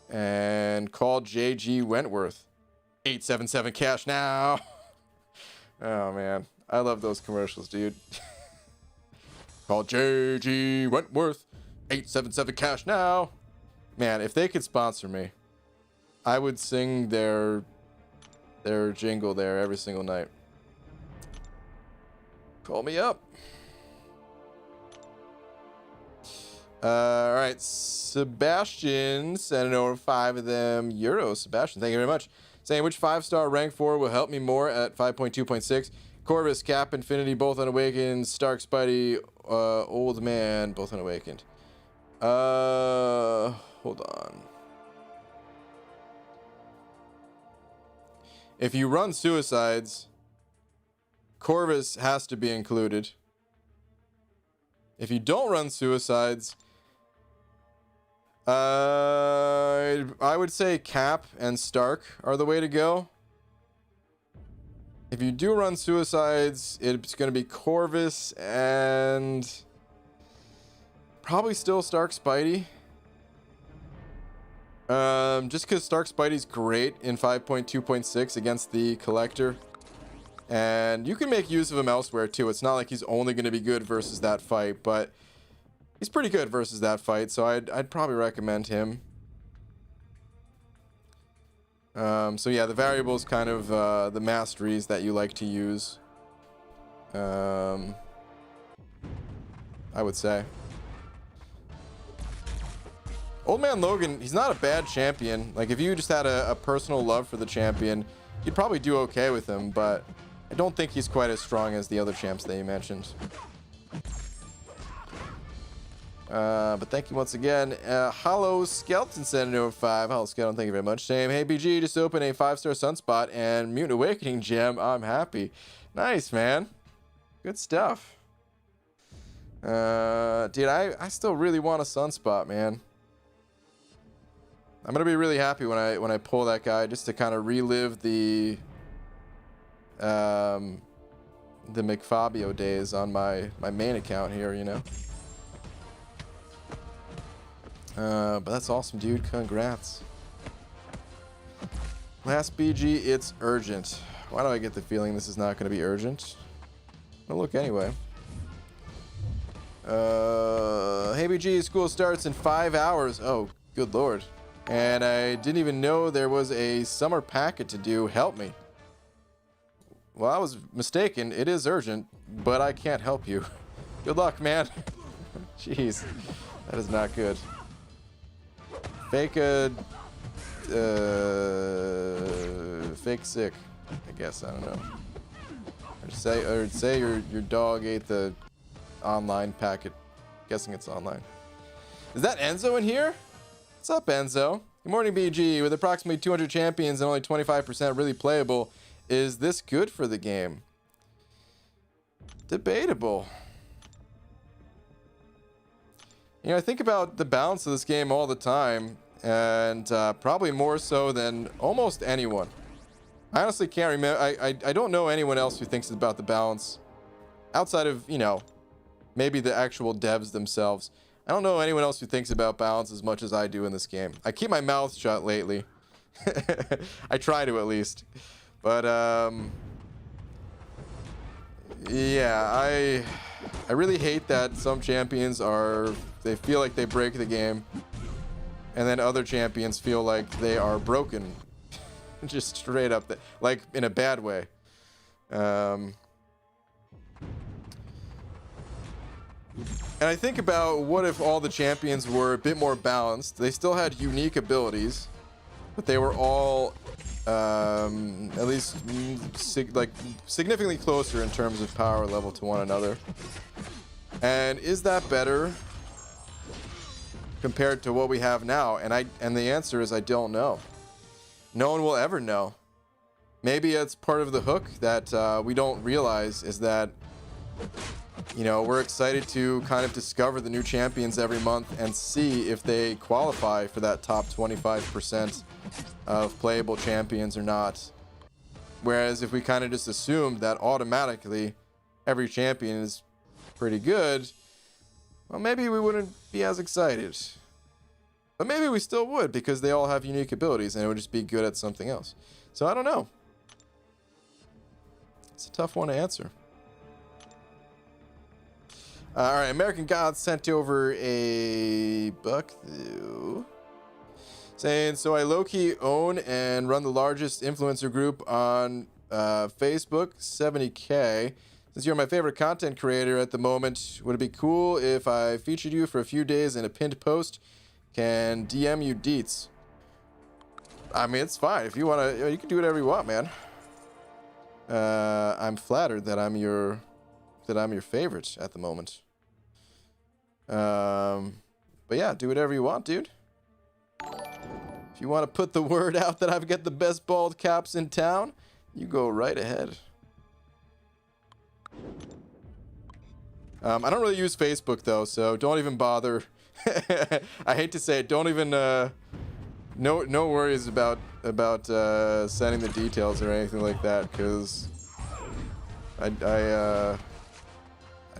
and call JG Wentworth. 877 cash now. Oh, man. I love those commercials, dude. Call JG Wentworth. 877 cash now. Man, if they could sponsor me, I would sing their jingle there every single night. Call me up. All right, Sebastian sending over 5 of them euros. Sebastian, thank you very much. Saying, which 5-star rank 4 will help me more at 5.2.6? Corvus, Cap, Infinity, both unawakened. Stark, Spidey, Old Man, both unawakened. Hold on. if you run suicides, Corvus has to be included. If you don't run suicides, I would say Cap and Stark are the way to go. If you do run suicides, it's going to be Corvus and probably still Stark Spidey. Just because Stark Spidey's great in 5.2.6 against the Collector. And you can make use of him elsewhere too. It's not like he's only going to be good versus that fight, but he's pretty good versus that fight, so I'd probably recommend him. So yeah, the variables kind of the masteries that you like to use. I would say. Old Man Logan, he's not a bad champion. Like, if you just had a personal love for the champion, you'd probably do okay with him, but I don't think he's quite as strong as the other champs that you mentioned. But thank you once again. Hollow Skeleton sent over 5. Hollow Skeleton, thank you very much. Saying, hey BG, just opened a 5-star Sunspot and Mutant Awakening gem. I'm happy. Nice, man. Good stuff. Dude, I still really want a Sunspot, man. I'm gonna be really happy when I pull that guy, just to kind of relive the McFabio days on my main account here, you know. But that's awesome, dude. Congrats. Last BG, it's urgent. Why do I get the feeling this is not going to be urgent? I'll look anyway. Hey BG, school starts in 5 hours. Oh, good lord. And I didn't even know there was a summer packet to do. Help me. Well, I was mistaken. It is urgent, but I can't help you. Good luck, man. Jeez. That is not good. Fake sick, I guess. I don't know. Or say your dog ate the online packet. Guessing it's online. Is that Enzo in here? What's up, Enzo? Good morning, BG. With approximately 200 champions and only 25% really playable, is this good for the game? Debatable. You know, I think about the balance of this game all the time, and probably more so than almost anyone. I honestly can't remember. I don't know anyone else who thinks about the balance outside of, you know, maybe the actual devs themselves. I don't know anyone else who thinks about balance as much as I do in this game. I keep my mouth shut lately. I try to, at least. But yeah, I really hate that some champions they feel like they break the game, and then other champions feel like they are broken. Just straight up, like in a bad way. And I think about, what if all the champions were a bit more balanced? They still had unique abilities, but they were all at least significantly closer in terms of power level to one another. And is that better compared to what we have now? And the answer is, I don't know. No one will ever know. Maybe it's part of the hook that we don't realize, is that, you know, we're excited to kind of discover the new champions every month and see if they qualify for that top 25% of playable champions or not. Whereas if we kind of just assumed that automatically every champion is pretty good, well, maybe we wouldn't be as excited. But maybe we still would, because they all have unique abilities and it would just be good at something else. So I don't know. It's a tough one to answer. All right, American Gods sent over a buck, saying, so I low-key own and run the largest influencer group on Facebook, 70K. Since you're my favorite content creator at the moment, would it be cool if I featured you for a few days in a pinned post? Can DM you deets. I mean, it's fine. If you want to, you can do whatever you want, man. I'm flattered that I'm your favorite at the moment. But yeah, do whatever you want, dude. If you want to put the word out that I've got the best bald caps in town, You go right ahead. I don't really use Facebook though, so don't even bother. I hate to say it, don't even no worries about sending the details or anything like that, because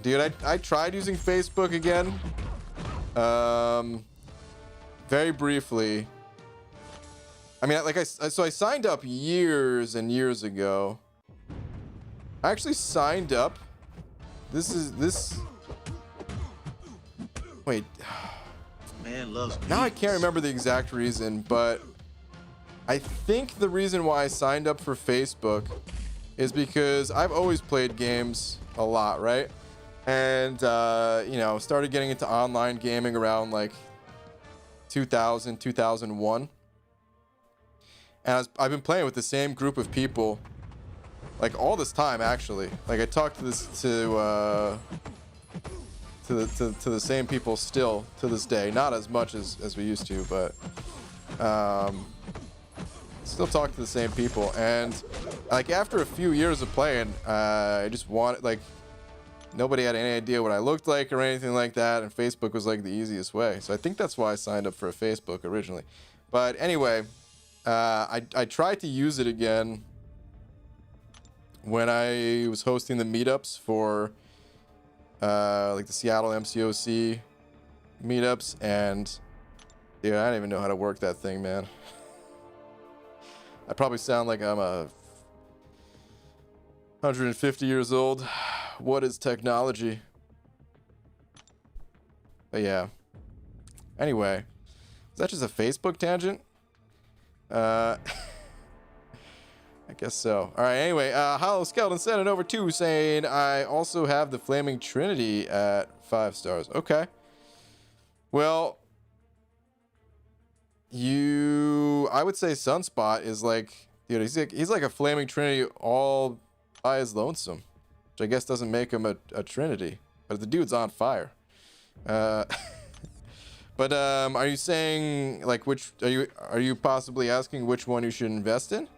dude, I tried using Facebook again, very briefly. I mean, like so I signed up years and years ago. I actually signed up. Wait. Man loves Now I memes. can't remember the exact reason, but I think the reason why I signed up for Facebook is because I've always played games a lot, right? And you know, started getting into online gaming around like 2000, 2001. And I've been playing with the same group of people like all this time, actually. Like I talked to the same people still to this day, not as much as we used to, but still talk to the same people. And like after a few years of playing, I just wanted, like, nobody had any idea what I looked like or anything like that, and Facebook was like the easiest way. So I think that's why I signed up for Facebook originally. But anyway, I tried to use it again when I was hosting the meetups for like the Seattle MCOC meetups, and dude, I don't even know how to work that thing, man. I probably sound like I'm 150 years old. What is technology? But yeah. Anyway, is that just a Facebook tangent? I guess so. All right, anyway, Hollow Skeleton sent it over too, saying I also have the Flaming Trinity at 5 stars. Okay. Well, I would say Sunspot is like, dude, he's like a Flaming Trinity all by his lonesome, which I guess doesn't make him a Trinity, but the dude's on fire. But are you saying like are you possibly asking which one you should invest in?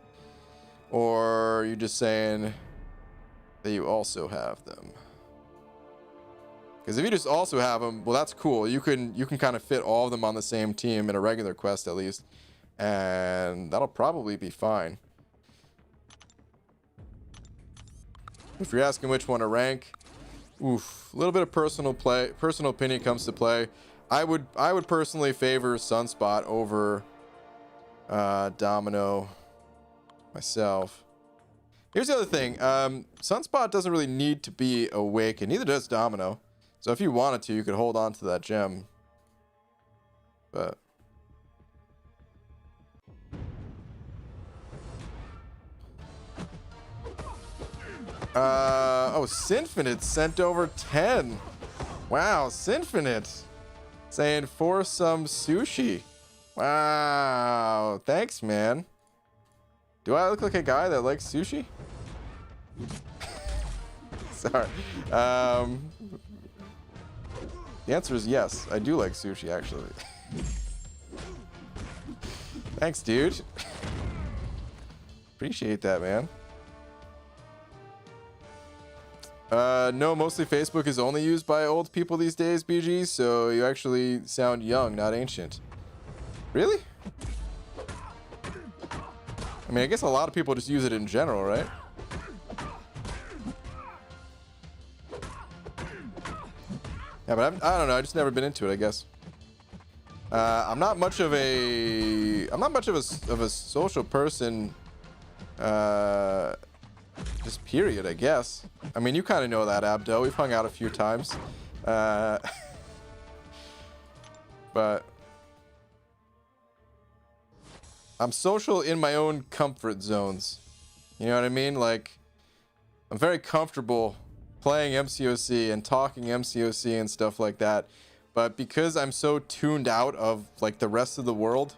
Or are you just saying that you also have them? Because if you just also have them, well, that's cool. You can kind of fit all of them on the same team in a regular quest at least, and that'll probably be fine. If you're asking which one to rank, oof, a little bit of personal opinion comes to play. I would personally favor Sunspot over Domino myself. Here's the other thing. Sunspot doesn't really need to be awake, and neither does Domino. So if you wanted to, you could hold on to that gem. But oh, Sinfinite sent over 10. Wow, Sinfinite saying for some sushi. Wow, thanks, man. Do I look like a guy that likes sushi? Sorry. The answer is yes. I do like sushi, actually. Thanks, dude. Appreciate that, man. No, mostly Facebook is only used by old people these days, BG, so you actually sound young, not ancient. Really? I mean, I guess a lot of people just use it in general, right? Yeah, but I don't know. I just never been into it, I guess. I'm not much of a social person. Just period, I guess. I mean, you kind of know that, Abdo. We've hung out a few times. But I'm social in my own comfort zones. You know what I mean? Like, I'm very comfortable playing MCOC and talking MCOC and stuff like that. But because I'm so tuned out of like the rest of the world,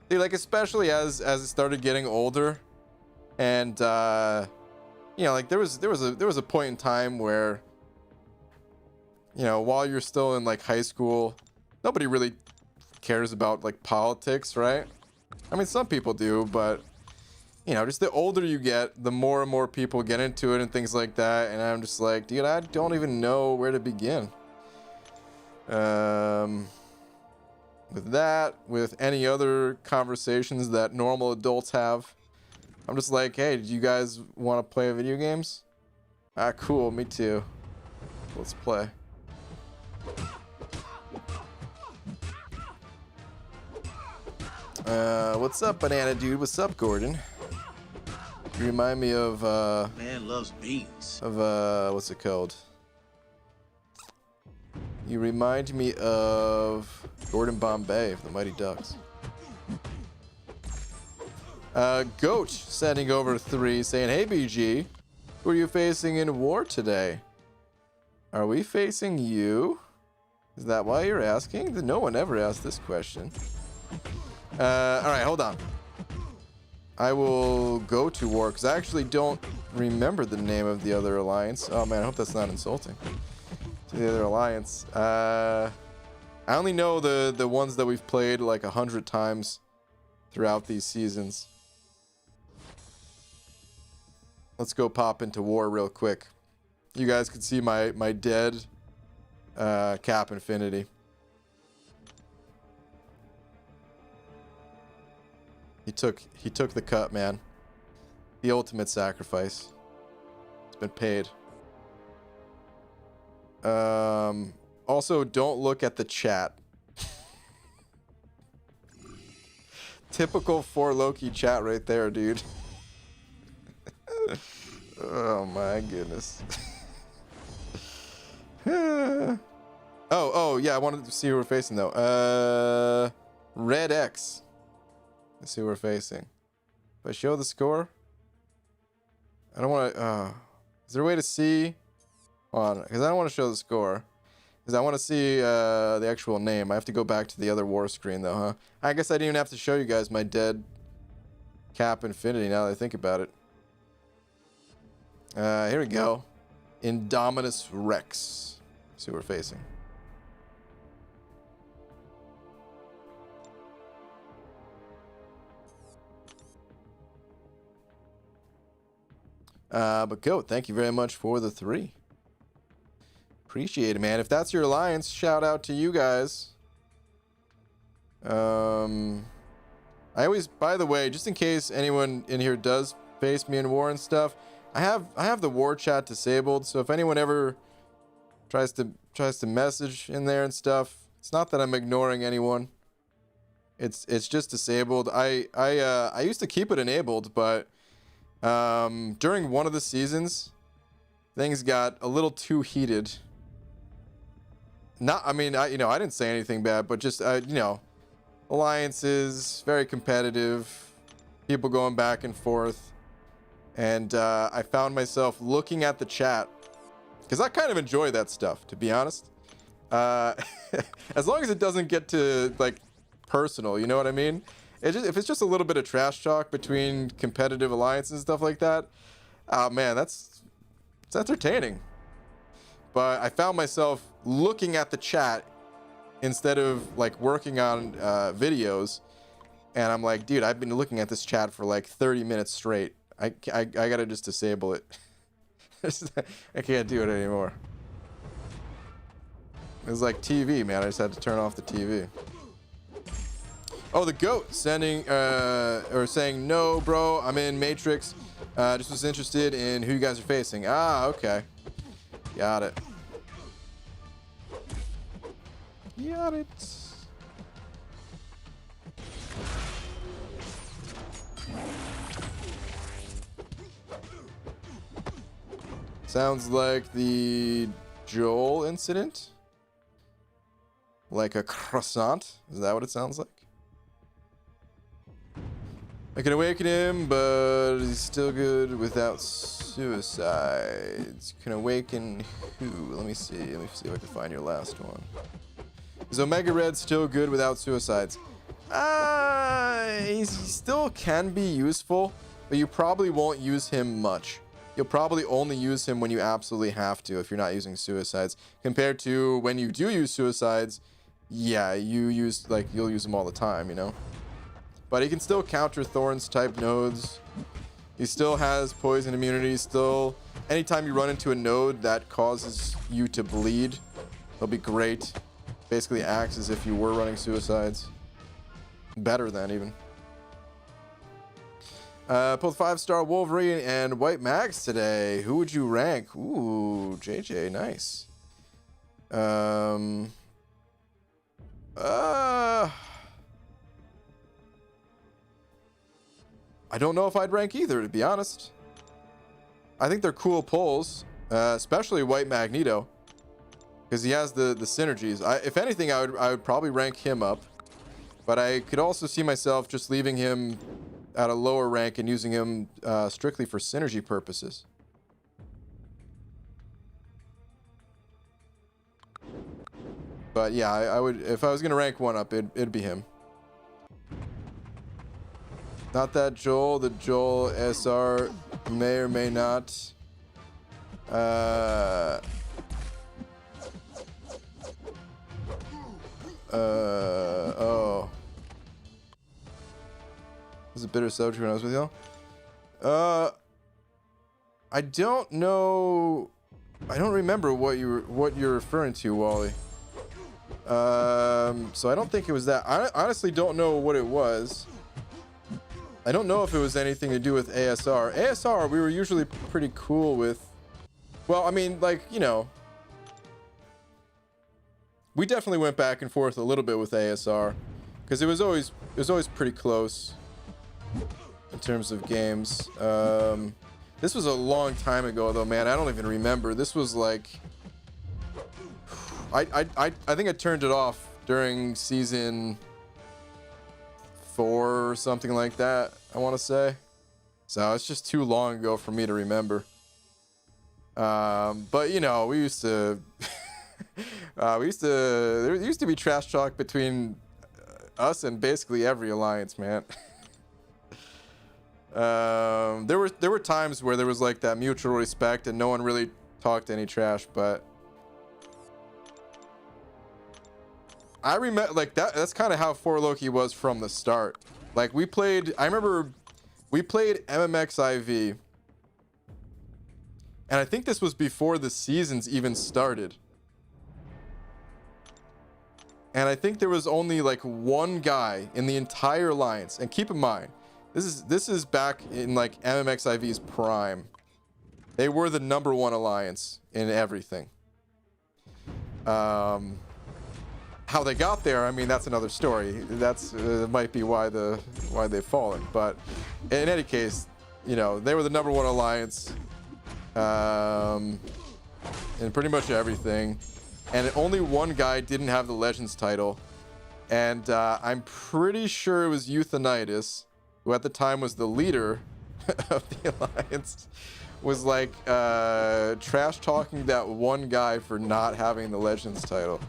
dude, like especially as it started getting older, and you know, like there was a point in time where, you know, while you're still in like high school, nobody really cares about like politics, right? I mean, some people do, but you know, just the older you get, the more and more people get into it and things like that. And I'm just like, dude, I don't even know where to begin. With that, with any other conversations that normal adults have, I'm just like, hey, do you guys want to play video games? Ah, cool, me too. Let's play. What's up, Banana Dude? What's up, Gordon? You remind me of, Man loves beans. of, what's it called? You remind me of Gordon Bombay of the Mighty Ducks. Goat sending over 3 saying, hey, BG, who are you facing in war today? Are we facing you? Is that why you're asking? No one ever asked this question. Alright, hold on. I will go to war, because I actually don't remember the name of the other alliance. Oh man, I hope that's not insulting to the other alliance. I only know the ones that we've played like 100 times throughout these seasons. Let's go pop into war real quick. You guys can see my dead Cap Infinity. He took the cut, man. The ultimate sacrifice. It's been paid. Also, don't look at the chat. Typical for Loki chat right there, dude. Oh my goodness. oh yeah, I wanted to see who we're facing though. Red X. Let's see who we're facing. If I show the score, I don't want to. Is there a way to see? On, because I don't want to show the score. Because I want to see the actual name. I have to go back to the other war screen though, huh? I guess I didn't even have to show you guys my dead Cap Infinity now that I think about it. Here we go. Indominus Rex. Let's see who we're facing. But Goat, thank you very much for the 3. Appreciate it, man. If that's your alliance, shout out to you guys. I always, by the way, just in case anyone in here does face me in war and stuff, I have the war chat disabled, so if anyone ever tries to message in there and stuff, it's not that I'm ignoring anyone. It's just disabled. I used to keep it enabled, but during one of the seasons, things got a little too heated. I didn't say anything bad, but just alliances, very competitive, people going back and forth. And I found myself looking at the chat because I kind of enjoy that stuff, to be honest. As long as it doesn't get to like personal, you know what I mean? If it's just a little bit of trash talk between competitive alliances and stuff like that, oh man, it's entertaining. But I found myself looking at the chat instead of like working on videos, and I'm like, dude, I've been looking at this chat for like 30 minutes straight. I gotta just disable it. I can't do it anymore. It was like TV, man. I just had to turn off the TV. Oh, the Goat sending or saying, no, bro, I'm in Matrix. Just was interested in who you guys are facing. Ah, okay. Got it. Got it. Sounds like the Joel incident. Like a croissant. Is that what it sounds like? I can awaken him, but he's still good without suicides. Can awaken who? Let me see. Let me see if I can find your last one. Is Omega Red still good without suicides? He still can be useful, but you probably won't use him much. You'll probably only use him when you absolutely have to if you're not using suicides. Compared to when you do use suicides, yeah, you'll use them all the time, you know? But he can still counter Thorns type nodes. He still has poison immunity. Still, anytime you run into a node that causes you to bleed, he'll be great. Basically acts as if you were running suicides. Better than even. Pulled 5-star Wolverine and White Max today. Who would you rank? Ooh, JJ, nice. I don't know if I'd rank either, to be honest. I think they're cool pulls, especially White Magneto, because he has the synergies. If anything, I would probably rank him up, but I could also see myself just leaving him at a lower rank and using him strictly for synergy purposes. But yeah, I would, if I was gonna rank one up, it'd be him. Not that Joel, the Joel SR may or may not. Oh. This is a bitter subject when I was with y'all. I don't know. I don't remember what you're referring to, Wally. So I don't think it was that. I honestly don't know what it was. I don't know if it was anything to do with ASR. ASR, we were usually pretty cool with. Well, I mean, like, you know, we definitely went back and forth a little bit with ASR because it was always pretty close in terms of games. This was a long time ago, though, man. I don't even remember. This was like, I think I turned it off during season 4 or something like that, I want to say. So it's just too long ago for me to remember. But you know, we used to there used to be trash talk between us and basically every alliance, man. There were times where there was like that mutual respect and no one really talked any trash, but I remember like that's kind of how 4 Loki was from the start. Like I remember we played MMXIV, and I think this was before the seasons even started. And I think there was only like one guy in the entire alliance. And keep in mind, this is back in like MMXIV's prime. They were the #1 alliance in everything. How they got there, I mean, that's another story. That's might be why they've fallen. But in any case, you know, they were the #1 alliance in pretty much everything. And only one guy didn't have the Legends title. And I'm pretty sure it was Euthanitis, who at the time was the leader of the alliance, was like trash talking that one guy for not having the Legends title.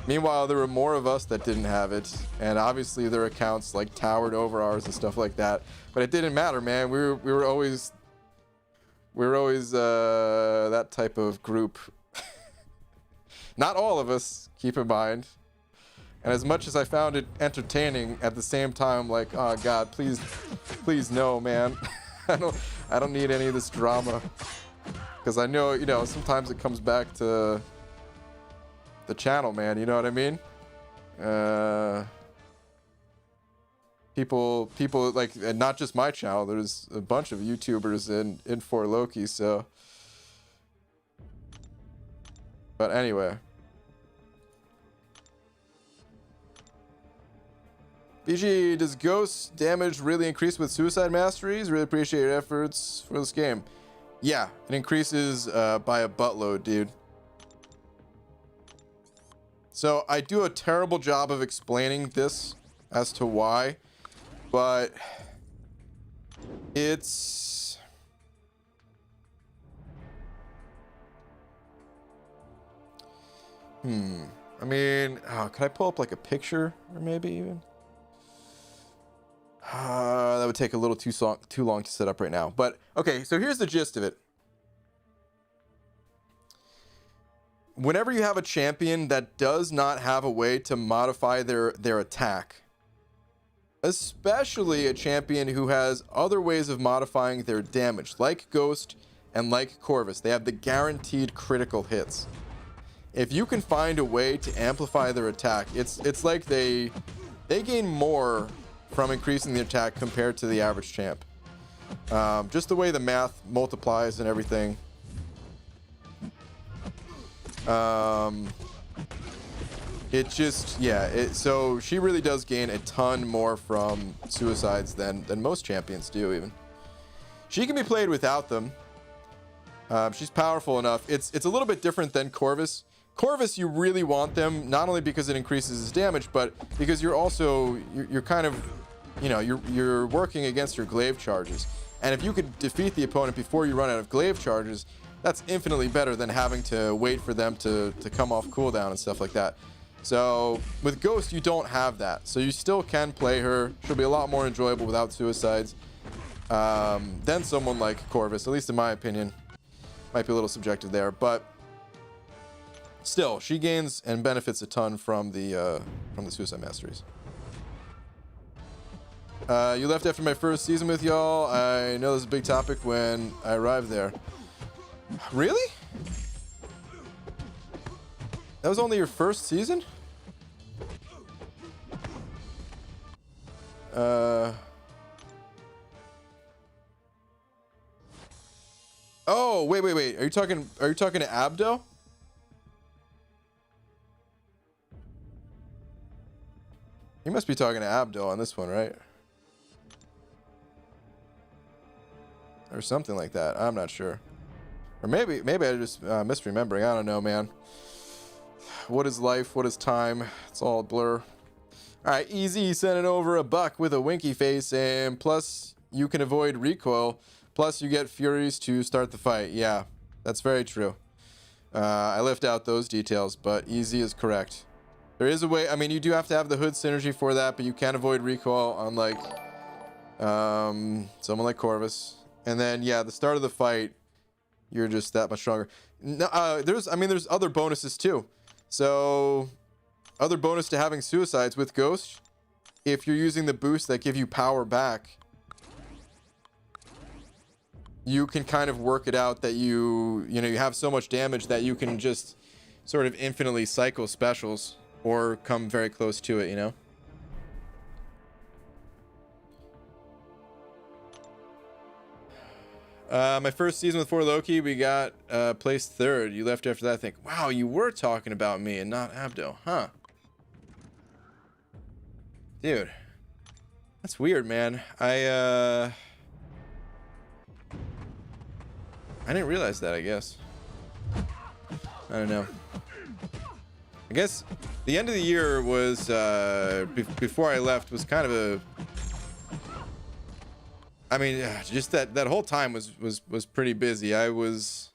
Meanwhile, there were more of us that didn't have it, and obviously their accounts like towered over ours and stuff like that. But it didn't matter, man. We were always that type of group. Not all of us, keep in mind. And as much as I found it entertaining, at the same time, like, oh God, please no, man. I don't need any of this drama, because I know, you know, sometimes it comes back to the channel, man. You know what I mean? People like, and not just my channel. There's a bunch of YouTubers in 4 Loki. So, but anyway. BG, does ghost damage really increase with suicide masteries? Really appreciate your efforts for this game. Yeah, it increases by a buttload, dude. So I do a terrible job of explaining this as to why, but it's I mean, could I pull up like a picture or maybe even? That would take a little too long to set up right now. But okay, so here's the gist of it. Whenever you have a champion that does not have a way to modify their attack, especially a champion who has other ways of modifying their damage, like Ghost and like Corvus. They have the guaranteed critical hits. If you can find a way to amplify their attack, it's like they gain more from increasing the attack compared to the average champ. Just the way the math multiplies and everything. It just, yeah, so she really does gain a ton more from suicides than most champions do even. She can be played without them. She's powerful enough. It's a little bit different than Corvus. Corvus, you really want them, not only because it increases his damage, but because you're also, you're kind of, you know, you're working against your glaive charges. And if you could defeat the opponent before you run out of glaive charges, that's infinitely better than having to wait for them to come off cooldown and stuff like that. So with Ghost, you don't have that. So you still can play her. She'll be a lot more enjoyable without suicides than someone like Corvus, at least in my opinion. Might be a little subjective there, but still, she gains and benefits a ton from the suicide masteries. You left after my first season with y'all. I know this is a big topic when I arrived there. Really? That was only your first season? Oh, wait. Are you talking to Abdo? You must be talking to Abdo on this one, right? Or something like that. I'm not sure. Or maybe I just misremembering. I don't know, man. What is life? What is time? It's all a blur. All right, easy. Sending over a buck with a winky face, and plus you can avoid recoil. Plus you get Furies to start the fight. Yeah, that's very true. I left out those details, but easy is correct. There is a way. I mean, you do have to have the hood synergy for that, but you can avoid recoil, unlike someone like Corvus. And then, yeah, the start of the fight, you're just that much stronger. No, there's other bonuses too. So, other bonus to having suicides with Ghost, if you're using the boost that give you power back, you can kind of work it out that you have so much damage that you can just sort of infinitely cycle specials or come very close to it, you know? My first season with 4 Loki, we got placed 3rd. You left after that. I think, wow, you were talking about me and not Abdo, huh? Dude, that's weird, man. I didn't realize that, I guess. I don't know. I guess the end of the year was, before I left, was kind of a... I mean, just that whole time was pretty busy. I was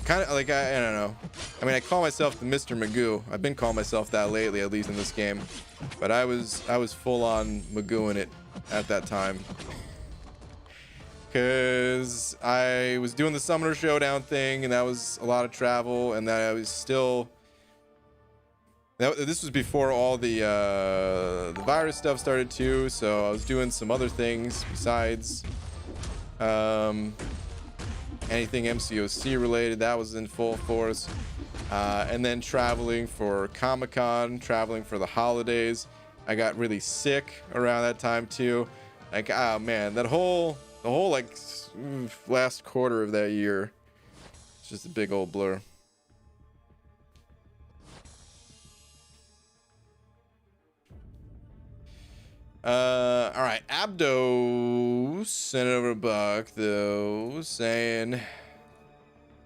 kind of like, I don't know. I mean, I call myself the Mr. Magoo. I've been calling myself that lately, at least in this game. But I was full on Magooing it at that time. Because I was doing the Summoner Showdown thing, and that was a lot of travel, and that I was still... This was before all the virus stuff started too, so I was doing some other things besides anything MCOC related. That was in full force. And then traveling for Comic-Con, traveling for the holidays. I got really sick around that time too. Like, oh man, the whole like last quarter of that year, it's just a big old blur. All right, Abdo sent over a buck though, saying,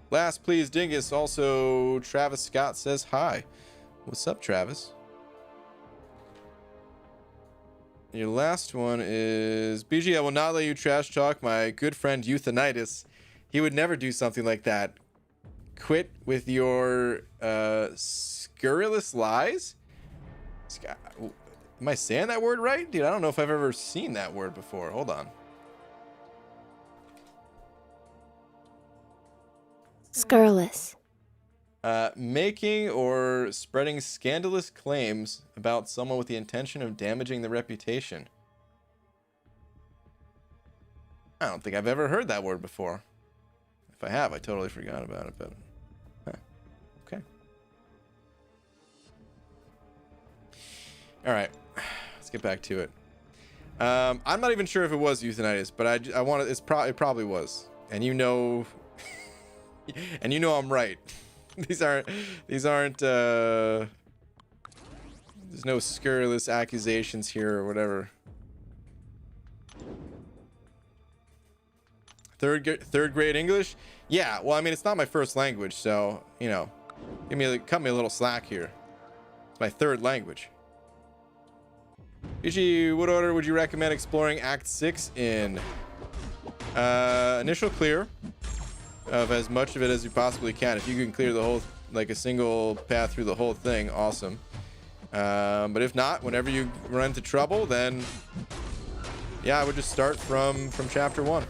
last please Dingus. Also Travis Scott says hi. What's up, Travis? Your last one is, BG, I will not let you trash talk my good friend Euthanitis. He would never do something like that. Quit with your scurrilous lies. Am I saying that word right? Dude, I don't know if I've ever seen that word before. Hold on. Scurrilous. Making or spreading scandalous claims about someone with the intention of damaging their reputation. I don't think I've ever heard that word before. If I have, I totally forgot about it, but okay. All right, let's get back to it. I'm not even sure if it was euthanitis, but I want to. It probably was, and you know, and you know I'm right. These aren't. There's no scurrilous accusations here or whatever. Third grade English? Yeah. Well, I mean, it's not my first language, so you know, cut me a little slack here. It's my third language. BG, what order would you recommend exploring Act 6 in? Initial clear of as much of it as you possibly can. If you can clear the whole, like a single path through the whole thing, awesome. But if not, whenever you run into trouble, then yeah, I would just start from chapter 1.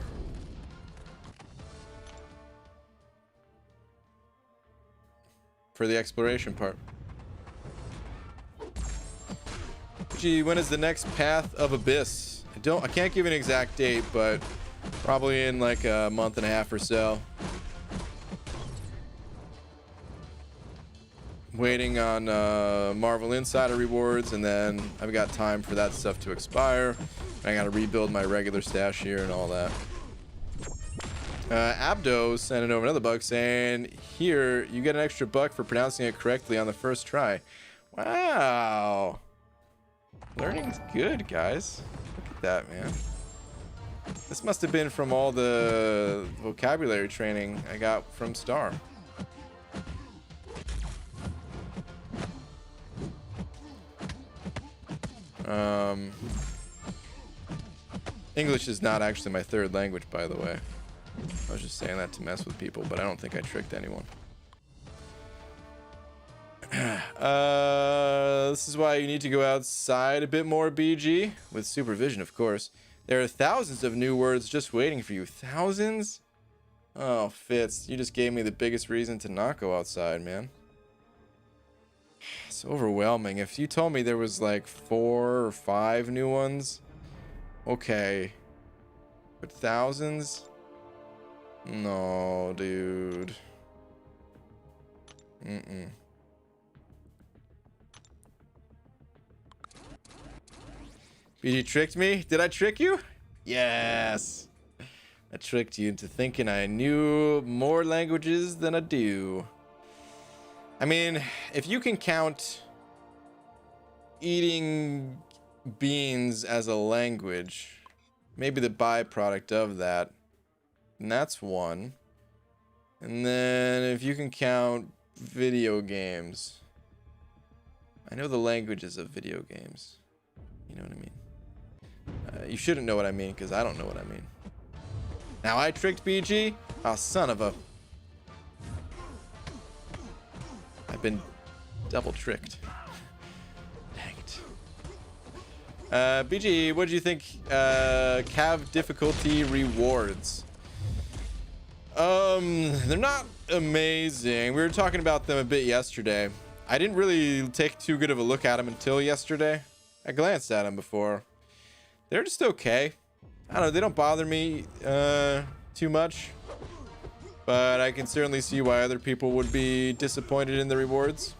For the exploration part. Gee, when is the next Path of Abyss? I can't give an exact date, but probably in like a month and a half or so. Waiting on Marvel Insider rewards, and then I've got time for that stuff to expire. I gotta rebuild my regular stash here and all that. Abdo sent over another bug saying, here, you get an extra buck for pronouncing it correctly on the first try. Wow. Learning's good, guys. Look at that, man. This must have been from all the vocabulary training I got from Star. English is not actually my third language, by the way. I was just saying that to mess with people, but I don't think I tricked anyone. This is why you need to go outside a bit more, BG, with supervision, of course. There are thousands of new words just waiting for you. Thousands? Oh, Fitz, you just gave me the biggest reason to not go outside, man. It's overwhelming. If you told me there was like 4 or 5 new ones, okay. But thousands? No, dude. BG tricked me? Did I trick you? Yes. I tricked you into thinking I knew more languages than I do. I mean, if you can count eating beans as a language, maybe the byproduct of that, and that's one. And then if you can count video games, I know the languages of video games. You know what I mean? You shouldn't know what I mean, because I don't know what I mean. Now I tricked BG? Oh, son of a... I've been double tricked. Dang it. BG, what do you think Cav difficulty rewards? They're not amazing. We were talking about them a bit yesterday. I didn't really take too good of a look at them until yesterday. I glanced at them before. They're just okay. I don't know, they don't bother me too much. But I can certainly see why other people would be disappointed in the rewards.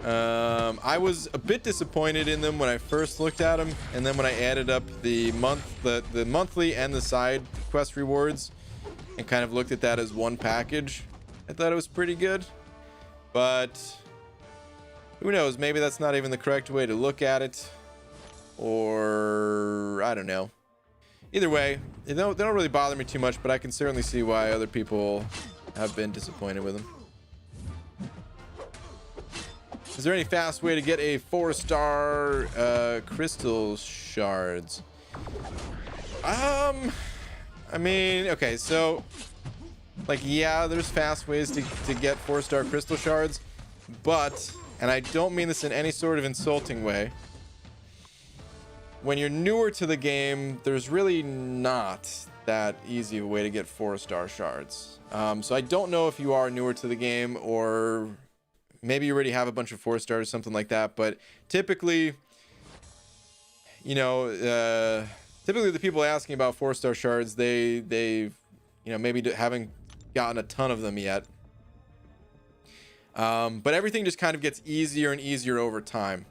I was a bit disappointed in them when I first looked at them, and then when I added up the monthly and the side quest rewards and kind of looked at that as one package, I thought it was pretty good. But who knows, maybe that's not even the correct way to look at it, or I don't know. Either way, they don't really bother me too much, but I can certainly see why other people have been disappointed with them. Is there any fast way to get a 4-star crystal shards? I mean, okay, so like, yeah, there's fast ways to get 4-star crystal shards, but, and I don't mean this in any sort of insulting way, when you're newer to the game, there's really not. that easy of a way to get 4-star shards. So I don't know if you are newer to the game, or maybe you already have a bunch of 4 stars, something like that. But typically, you know, typically the people asking about 4-star shards, they you know, maybe haven't gotten a ton of them yet. But everything just kind of gets easier and easier over time.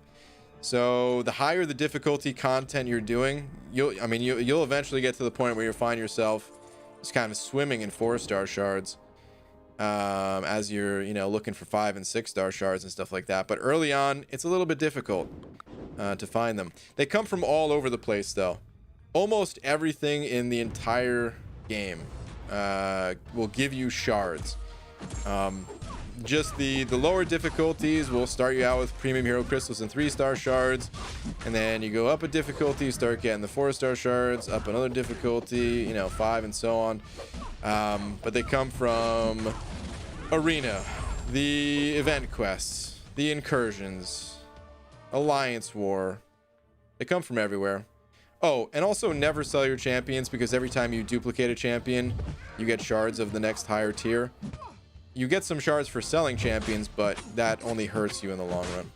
So the higher the difficulty content you're doing, you'll eventually get to the point where you find yourself just kind of swimming in 4-star shards, as you're, you know, looking for 5 and 6-star shards and stuff like that. But early on, it's a little bit difficult to find them. They come from all over the place, though. Almost everything in the entire game will give you shards. Just the lower difficulties will start you out with premium hero crystals and 3-star shards, and then you go up a difficulty, start getting the 4-star shards, up another difficulty, you know, 5 and so on. But they come from arena, the event quests, the incursions, alliance war. They come from everywhere. Oh, and also never sell your champions, because every time you duplicate a champion, you get shards of the next higher tier. You get some shards for selling champions, but that only hurts you in the long run.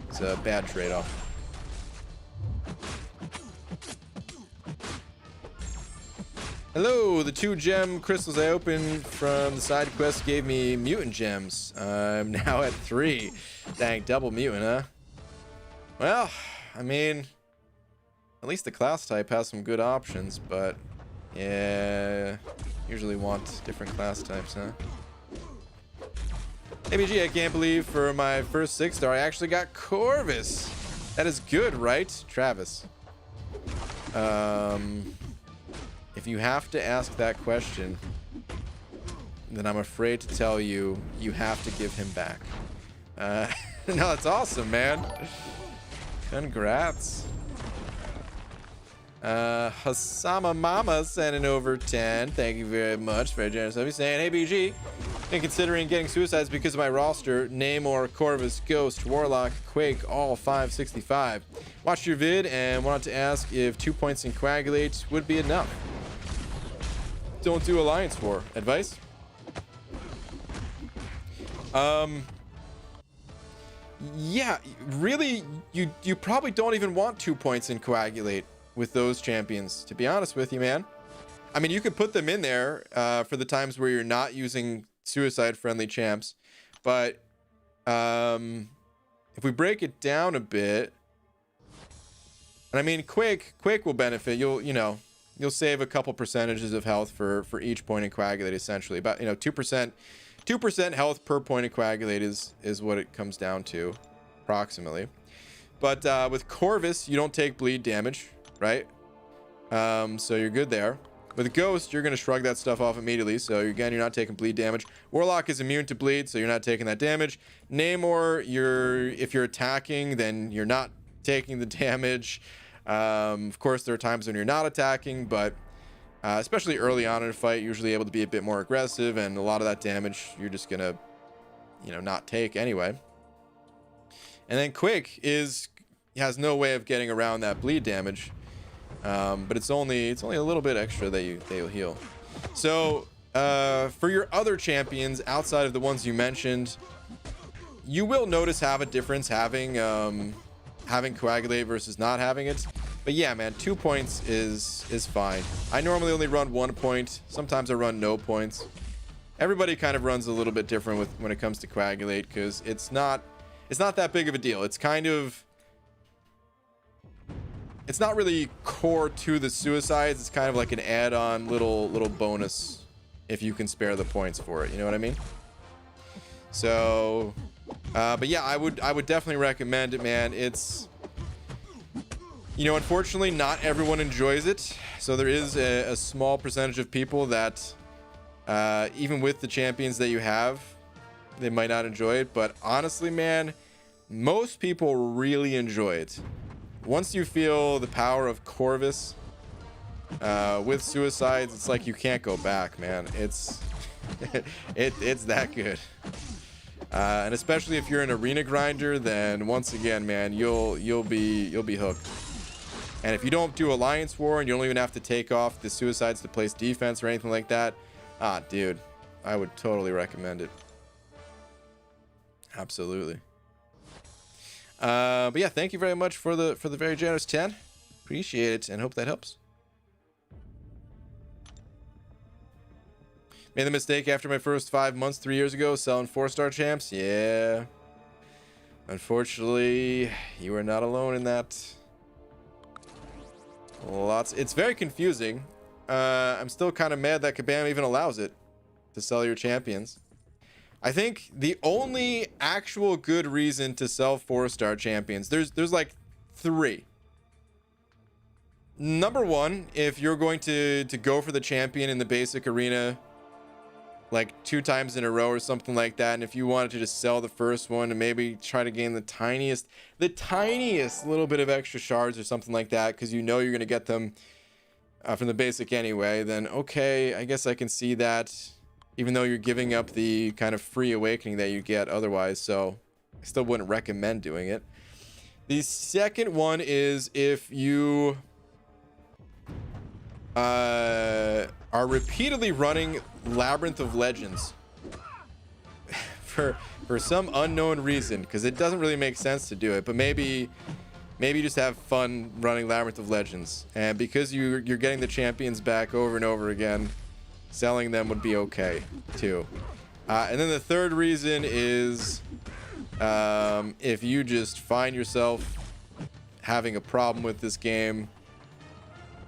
It's a bad trade-off. Hello, the 2 gem crystals I opened from the side quest gave me mutant gems. I'm now at 3. Dang, double mutant, huh? Well, I mean, at least the class type has some good options, but yeah, usually want different class types, huh? ABG, I can't believe for my first 6-star I actually got Corvus. That is good, right, Travis? If you have to ask that question, then I'm afraid to tell you, you have to give him back. No, it's awesome, man. Congrats. Hasama Mama sending over 10. Thank you very much. Very generous of you. Saying, hey, BG, been considering getting suicides because of my roster. Namor, Corvus, Ghost, Warlock, Quake, all 565. Watched your vid and wanted to ask if 2 points in Coagulate would be enough. Don't do Alliance War. Advice? Yeah, really, you probably don't even want 2 points in Coagulate with those champions, to be honest with you, man. I mean, you could put them in there for the times where you're not using suicide friendly champs, but if we break it down a bit, and I mean, Quake will benefit. You'll save a couple percentages of health for each point in Coagulate, essentially. About 2% health per point in Coagulate is what it comes down to, approximately. But with Corvus, you don't take bleed damage, right? So you're good there. With Ghost, you're going to shrug that stuff off immediately. So again, you're not taking bleed damage. Warlock is immune to bleed, so you're not taking that damage. Namor, if you're attacking, then you're not taking the damage. Of course, there are times when you're not attacking, but especially early on in a fight, usually able to be a bit more aggressive, and a lot of that damage you're just gonna, not take anyway. And then Quake has no way of getting around that bleed damage, but it's only a little bit extra that you'll heal. So for your other champions outside of the ones you mentioned, you will notice a difference having Coagulate versus not having it. But yeah, man, 2 points is fine. I normally only run 1 point. Sometimes I run no points. Everybody kind of runs a little bit different when it comes to Coagulate, because it's not that big of a deal. It's not really core to the suicides. It's kind of like an add-on little bonus if you can spare the points for it. You know what I mean? So but yeah, I would definitely recommend it, man. It's, unfortunately not everyone enjoys it. So there is a small percentage of people that even with the champions that you have, they might not enjoy it. But honestly, man, most people really enjoy it. Once you feel the power of Corvus with suicides, it's like you can't go back, man. It's it's that good. And especially if you're an arena grinder, then once again, man, you'll be hooked. And if you don't do Alliance War and you don't even have to take off the Suicides to place defense or anything like that, dude, I would totally recommend it. Absolutely. But yeah, thank you very much for the very generous 10. Appreciate it and hope that helps. Made the mistake after my first 5 months 3 years ago selling 4-star champs. Yeah. Unfortunately, you are not alone in that. It's very confusing. I'm still kind of mad that Kabam even allows it to sell your champions. I think the only actual good reason to sell 4-star champions, there's like 3. Number 1, if you're going to go for the champion in the basic arena like 2 times in a row or something like that, and if you wanted to just sell the first one and maybe try to gain the tiniest little bit of extra shards or something like that, because you know you're going to get them from the basic anyway, then okay, I guess I can see that, even though you're giving up the kind of free awakening that you get otherwise. So I still wouldn't recommend doing it. The second one is if you are repeatedly running Labyrinth of Legends for some unknown reason, because it doesn't really make sense to do it, but maybe you just have fun running Labyrinth of Legends, and because you're getting the champions back over and over again, selling them would be okay too. And then the third reason is if you just find yourself having a problem with this game,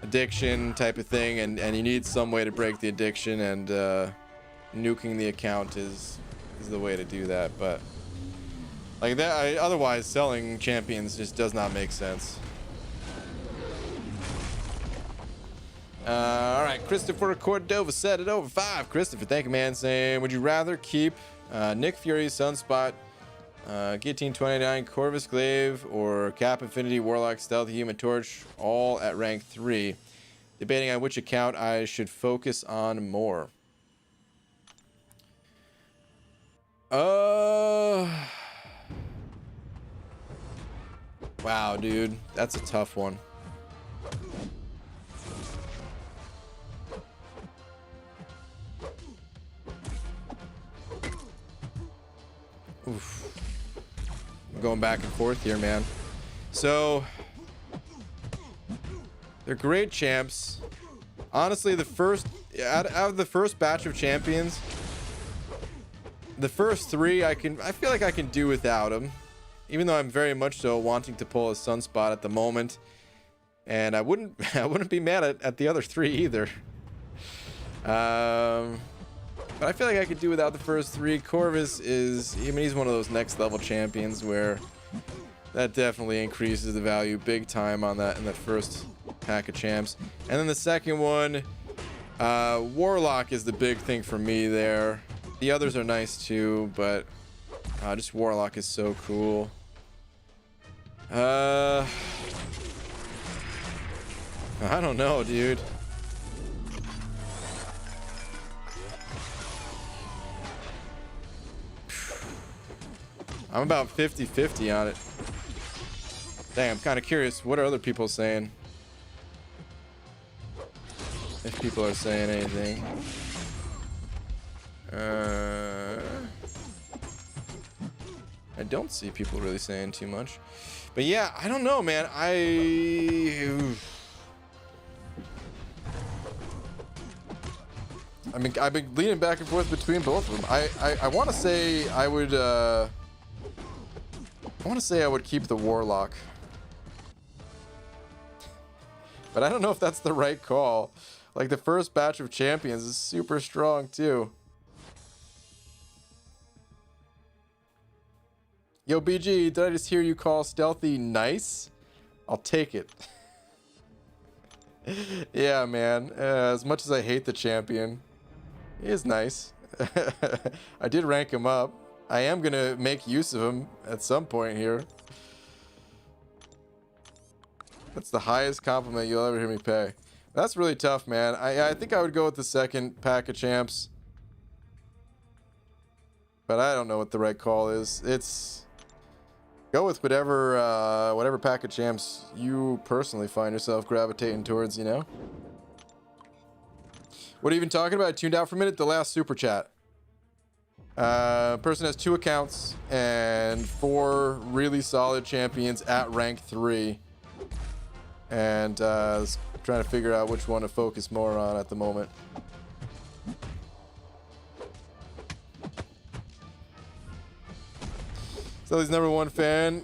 addiction type of thing, and you need some way to break the addiction, and nuking the account is the way to do that. But like that, otherwise selling champions just does not make sense. All right, Christopher Cordova said it over 5. Christopher, thank you, man. Saying, would you rather keep Nick Fury, Sunspot, Guillotine 29, Corvus Glaive, or Cap Infinity, Warlock, Stealth, Human Torch, all at rank 3? Debating on which account I should focus on more. Wow, dude, that's a tough one. Oof. I'm going back and forth here, man. So they're great champs. Honestly, the first out of the first batch of champions, the first 3 I feel like I can do without them, even though I'm very much so wanting to pull a Sunspot at the moment, and I wouldn't be mad at the other 3 either. But I feel like I could do without the first 3. Corvus is, I mean, he's one of those next level champions where that definitely increases the value big time on that in that first pack of champs. And then the second one, Warlock is the big thing for me there. The others are nice too, but just Warlock is so cool. I don't know, dude. I'm about 50-50 on it. Dang, I'm kind of curious. What are other people saying? If people are saying anything. I don't see people really saying too much. But yeah, I don't know, man. I mean, I've been leaning back and forth between both of them. I want to say I would keep the Warlock. But I don't know if that's the right call. Like, the first batch of champions is super strong too. Yo, BG, did I just hear you call Stealthy nice? I'll take it. Yeah, man. As much as I hate the champion, he is nice. I did rank him up. I am going to make use of him at some point here. That's the highest compliment you'll ever hear me pay. That's really tough, man. I think I would go with the second pack of champs. But I don't know what the right call is. Go with whatever pack of champs you personally find yourself gravitating towards, you know? What are you even talking about? I tuned out for a minute. The last super chat. Person has 2 accounts and 4 really solid champions at rank 3. And trying to figure out which one to focus more on at the moment. So he's #1 fan.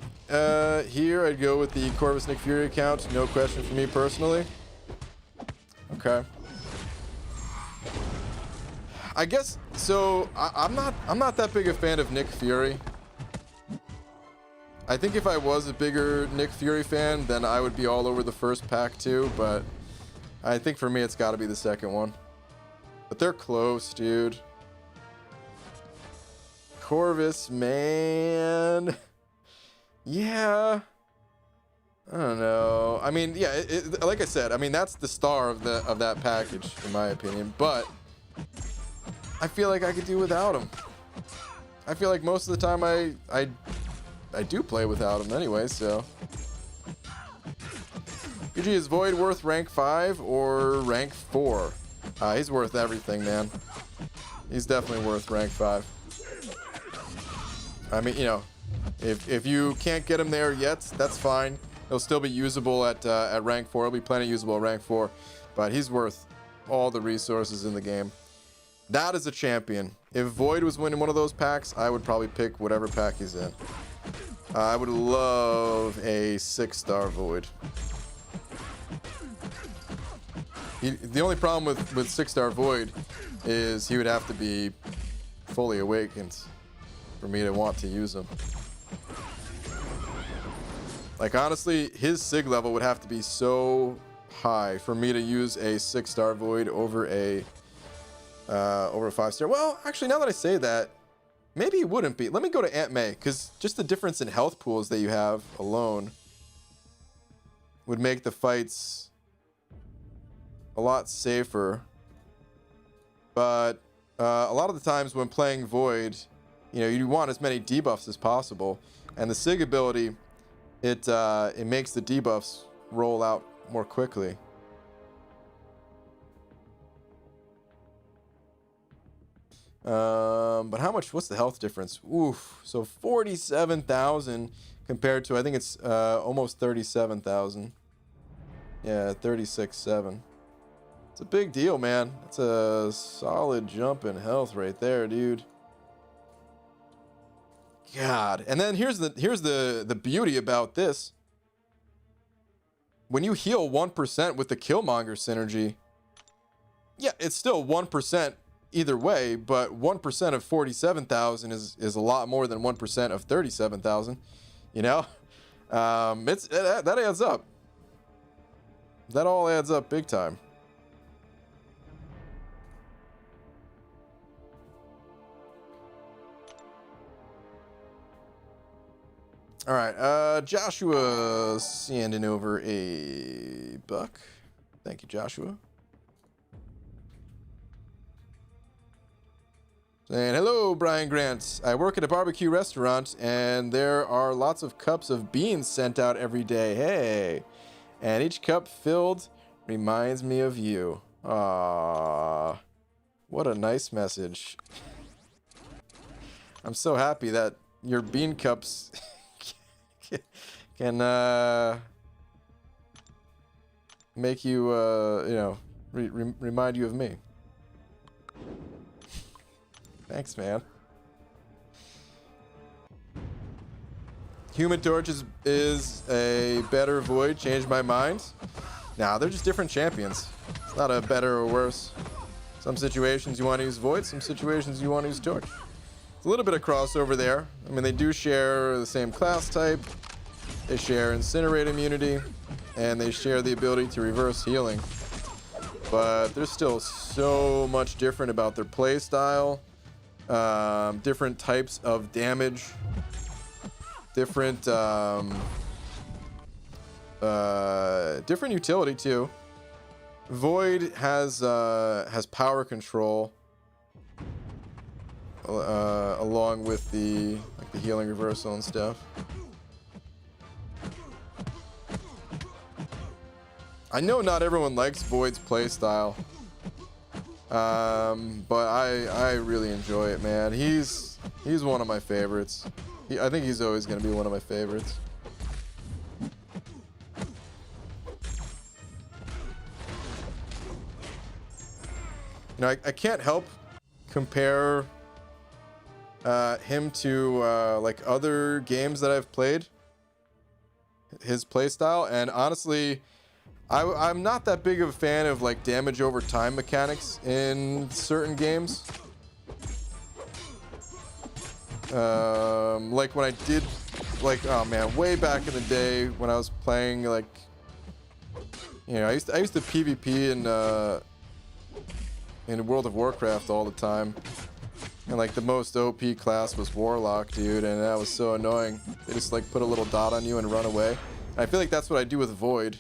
Here I'd go with the Corvus Nick Fury account. No question for me personally. Okay. I guess so. I'm not that big a fan of Nick Fury. I think if I was a bigger Nick Fury fan, then I would be all over the first pack too. But I think for me, it's got to be the second one. But they're close, dude. Corvus, man. Yeah. I don't know. I mean, yeah. Like I said, I mean that's the star of that package, in my opinion. But I feel like I could do without him. I feel like most of the time I do play without him anyway, so. UG, is Void worth rank 5 or rank 4? He's worth everything, man. He's definitely worth rank 5. I mean, you know, if you can't get him there yet, that's fine. He'll still be usable at rank 4. He'll be plenty usable at rank 4, but he's worth all the resources in the game. That is a champion. If Void was winning one of those packs, I would probably pick whatever pack he's in. I would love a 6-star Void. The only problem with 6-star Void is he would have to be fully awakened for me to want to use him. Like honestly, his sig level would have to be so high for me to use a 6-star Void over a 5-star. Well, actually, now that I say that, maybe it wouldn't be. Let me go to Aunt May, because just the difference in health pools that you have alone would make the fights a lot safer. But a lot of the times when playing Void, you know, you want as many debuffs as possible, and the Sig ability, it makes the debuffs roll out more quickly. But how much? What's the health difference? Oof. So 47,000 compared to, I think it's almost 37,000. Yeah, 36,700. It's a big deal, man. It's a solid jump in health right there, dude. God. And then here's the beauty about this. When you heal 1% with the Killmonger synergy, yeah, it's still 1% either way, but 1% of 47,000 is a lot more than 1% of 37,000. You know, that adds up. That all adds up big time. All right, Joshua sending over a buck. Thank you, Joshua. Saying, hello, Brian Grant. I work at a barbecue restaurant, and there are lots of cups of beans sent out every day. Hey. And each cup filled reminds me of you. Aww. What a nice message. I'm so happy that your bean cups can make you, you know, remind you of me. Thanks, man. Human Torch is a better Void. Changed my mind. Nah, they're just different champions. It's not a better or worse. Some situations you want to use Void, some situations you want to use Torch. It's a little bit of crossover there. I mean, they do share the same class type. They share Incinerate immunity, and they share the ability to reverse healing. But there's still so much different about their play style. Different types of damage, different different utility too. Void has power control along with the healing reversal and stuff. I know not everyone likes Void's playstyle, but I really enjoy it, man. He's one of my favorites. I think he's always going to be one of my favorites. You know, I can't help compare him to like other games that I've played. His playstyle, and honestly, I'm not that big of a fan of like damage over time mechanics in certain games. Like when I did, like, oh man, way back in the day when I was playing, like, you know, I used to PvP in World of Warcraft all the time, and like the most OP class was Warlock, dude, and that was so annoying. They just like put a little dot on you and run away. And I feel like that's what I do with Void,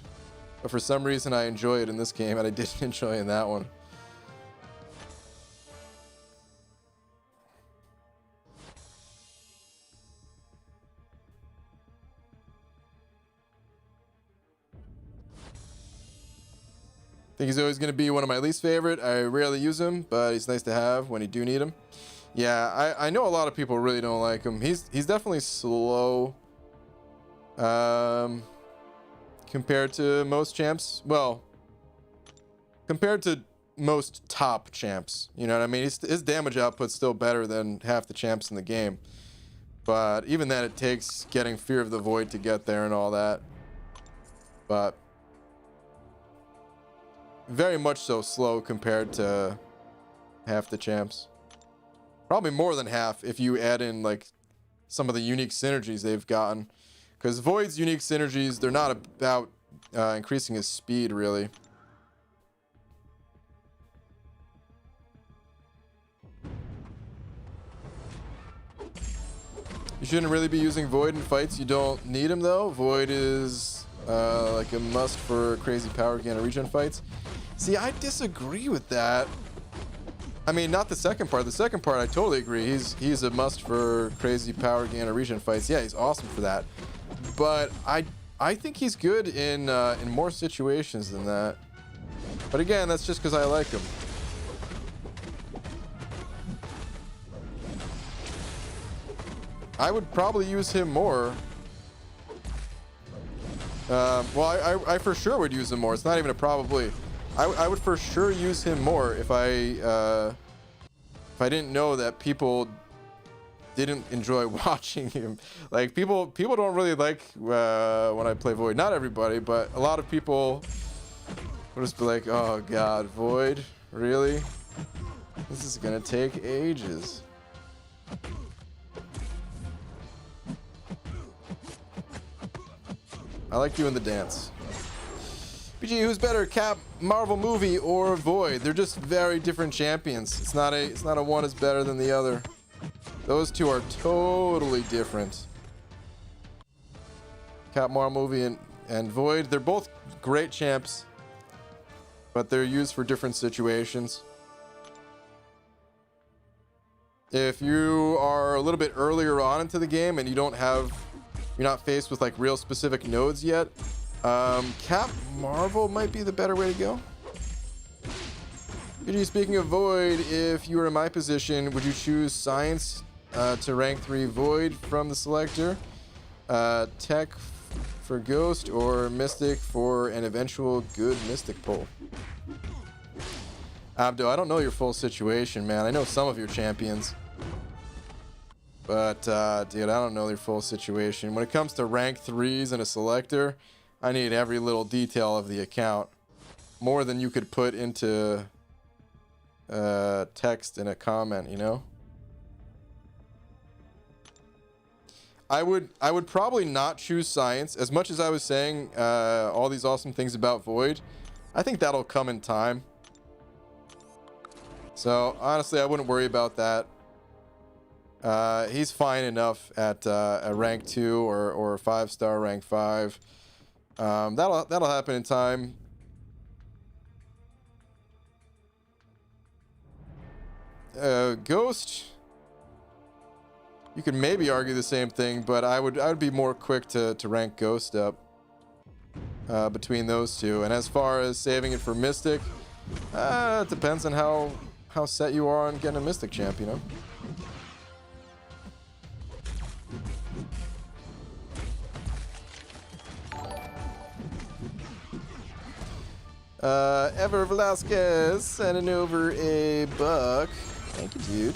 but for some reason I enjoy it in this game, and I didn't enjoy it in that one. I think he's always going to be one of my least favorite. I rarely use him, but he's nice to have when you do need him. Yeah, I know a lot of people really don't like him. He's definitely slow compared to most champs. Well, compared to most top champs, you know what I mean? His damage output's still better than half the champs in the game. But even then, it takes getting Fear of the Void to get there and all that. But very much so slow compared to half the champs. Probably more than half if you add in like some of the unique synergies they've gotten. Because Void's unique synergies, they're not about increasing his speed, really. You shouldn't really be using Void in fights. You don't need him, though. Void is like a must for crazy power gain and regen fights. See, I disagree with that. I mean, not the second part. The second part, I totally agree. He's a must for crazy power gain or regen fights. Yeah, he's awesome for that. But I think he's good in more situations than that. But again, that's just because I like him. I would probably use him more. Well, I for sure would use him more. It's not even a probably. I would for sure use him more if I didn't know that people didn't enjoy watching him. Like people don't really like when I play Void. Not everybody, but a lot of people will just be like, "Oh God, Void, really? This is gonna take ages." I like doing the dance. BG, who's better, Cap, Marvel movie, or Void? They're just very different champions. It's not a one is better than the other. Those two are totally different. Cap, Marvel movie, and Void. They're both great champs, but they're used for different situations. If you are a little bit earlier on into the game and you're not faced with like real specific nodes yet, Cap Marvel might be the better way to go. BG, speaking of Void, if you were in my position, would you choose Science to rank 3 Void from the selector, Tech for Ghost, or Mystic for an eventual good Mystic pull? Abdo, I don't know your full situation, man. I know some of your champions, but dude, I don't know your full situation. When it comes to rank 3s in a selector, I need every little detail of the account, more than you could put into text in a comment, you know? I would probably not choose Science. As much as I was saying all these awesome things about Void, I think that'll come in time. So honestly, I wouldn't worry about that. He's fine enough at a rank 2 or 5-star rank 5. That'll happen in time. Ghost, you could maybe argue the same thing, but I would be more quick to rank Ghost up. between those two. And as far as saving it for Mystic, it depends on how set you are on getting a Mystic champ, you know? Ever Velasquez sending over a buck. Thank you, dude.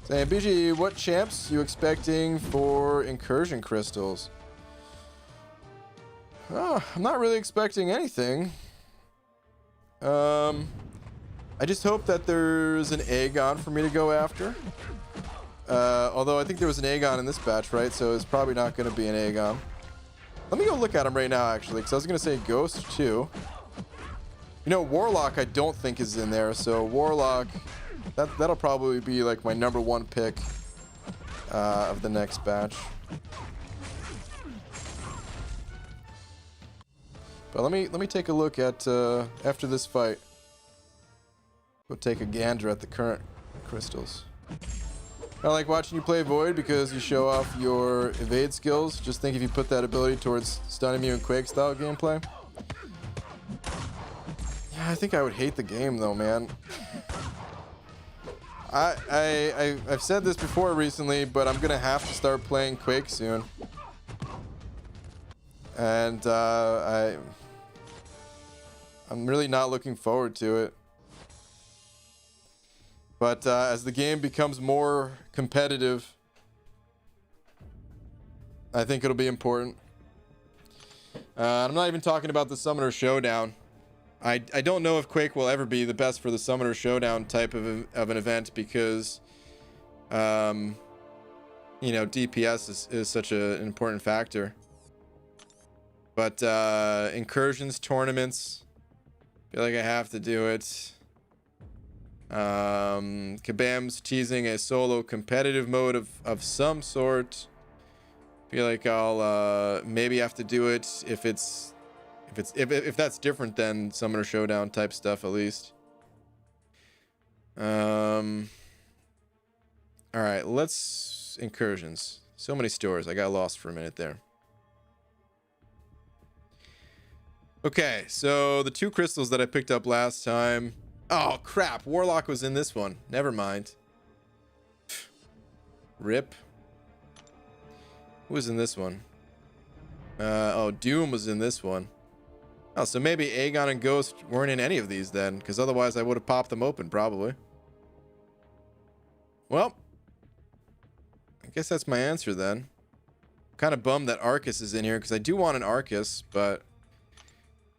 Saying, BG, what champs you expecting for Incursion crystals? Oh, I'm not really expecting anything. I just hope that there's an Aegon for me to go after. Although I think there was an Aegon in this batch, right? So it's probably not going to be an Aegon. Let me go look at him right now, actually, because I was going to say Ghost, too. You know, Warlock I don't think is in there, so Warlock, that'll probably be like my #1 pick of the next batch. But let me take a look at after this fight. We'll take a gander at the current crystals. I like watching you play Void because you show off your evade skills. Just think if you put that ability towards stun immune Quake style gameplay. Yeah, I think I would hate the game though, man. I've said this before recently, but I'm gonna have to start playing Quake soon. And I'm really not looking forward to it. But as the game becomes more competitive, I think it'll be important. I'm not even talking about the Summoner Showdown. I don't know if Quake will ever be the best for the Summoner Showdown type of an event because, you know, DPS is such an important factor. But incursions, tournaments, I feel like I have to do it. Kabam's teasing a solo competitive mode of some sort. Feel like I'll maybe have to do it if that's different than Summoner Showdown type stuff at least. All right, let's incursions. So many stores. I got lost for a minute there. Okay, so the 2 crystals that I picked up last time. Oh, crap. Warlock was in this one. Never mind. Rip. Who was in this one? Oh, Doom was in this one. Oh, so maybe Aegon and Ghost weren't in any of these then, because otherwise I would have popped them open, probably. Well, I guess that's my answer then. Kind of bummed that Arcus is in here, because I do want an Arcus, but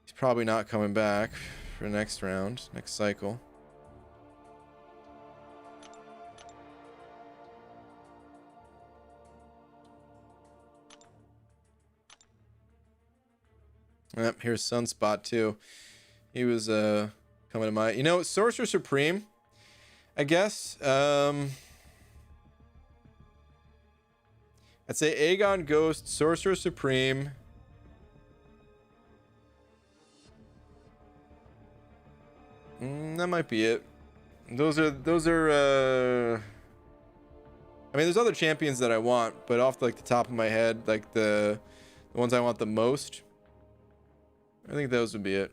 he's probably not coming back for next round, next cycle. Yep, here's Sunspot too. He was coming to my, you know, Sorcerer Supreme, I guess. I'd say Aegon, Ghost, Sorcerer Supreme. That might be it. Those are I mean, there's other champions that I want, but off like the top of my head, like the ones I want the most, I think those would be it.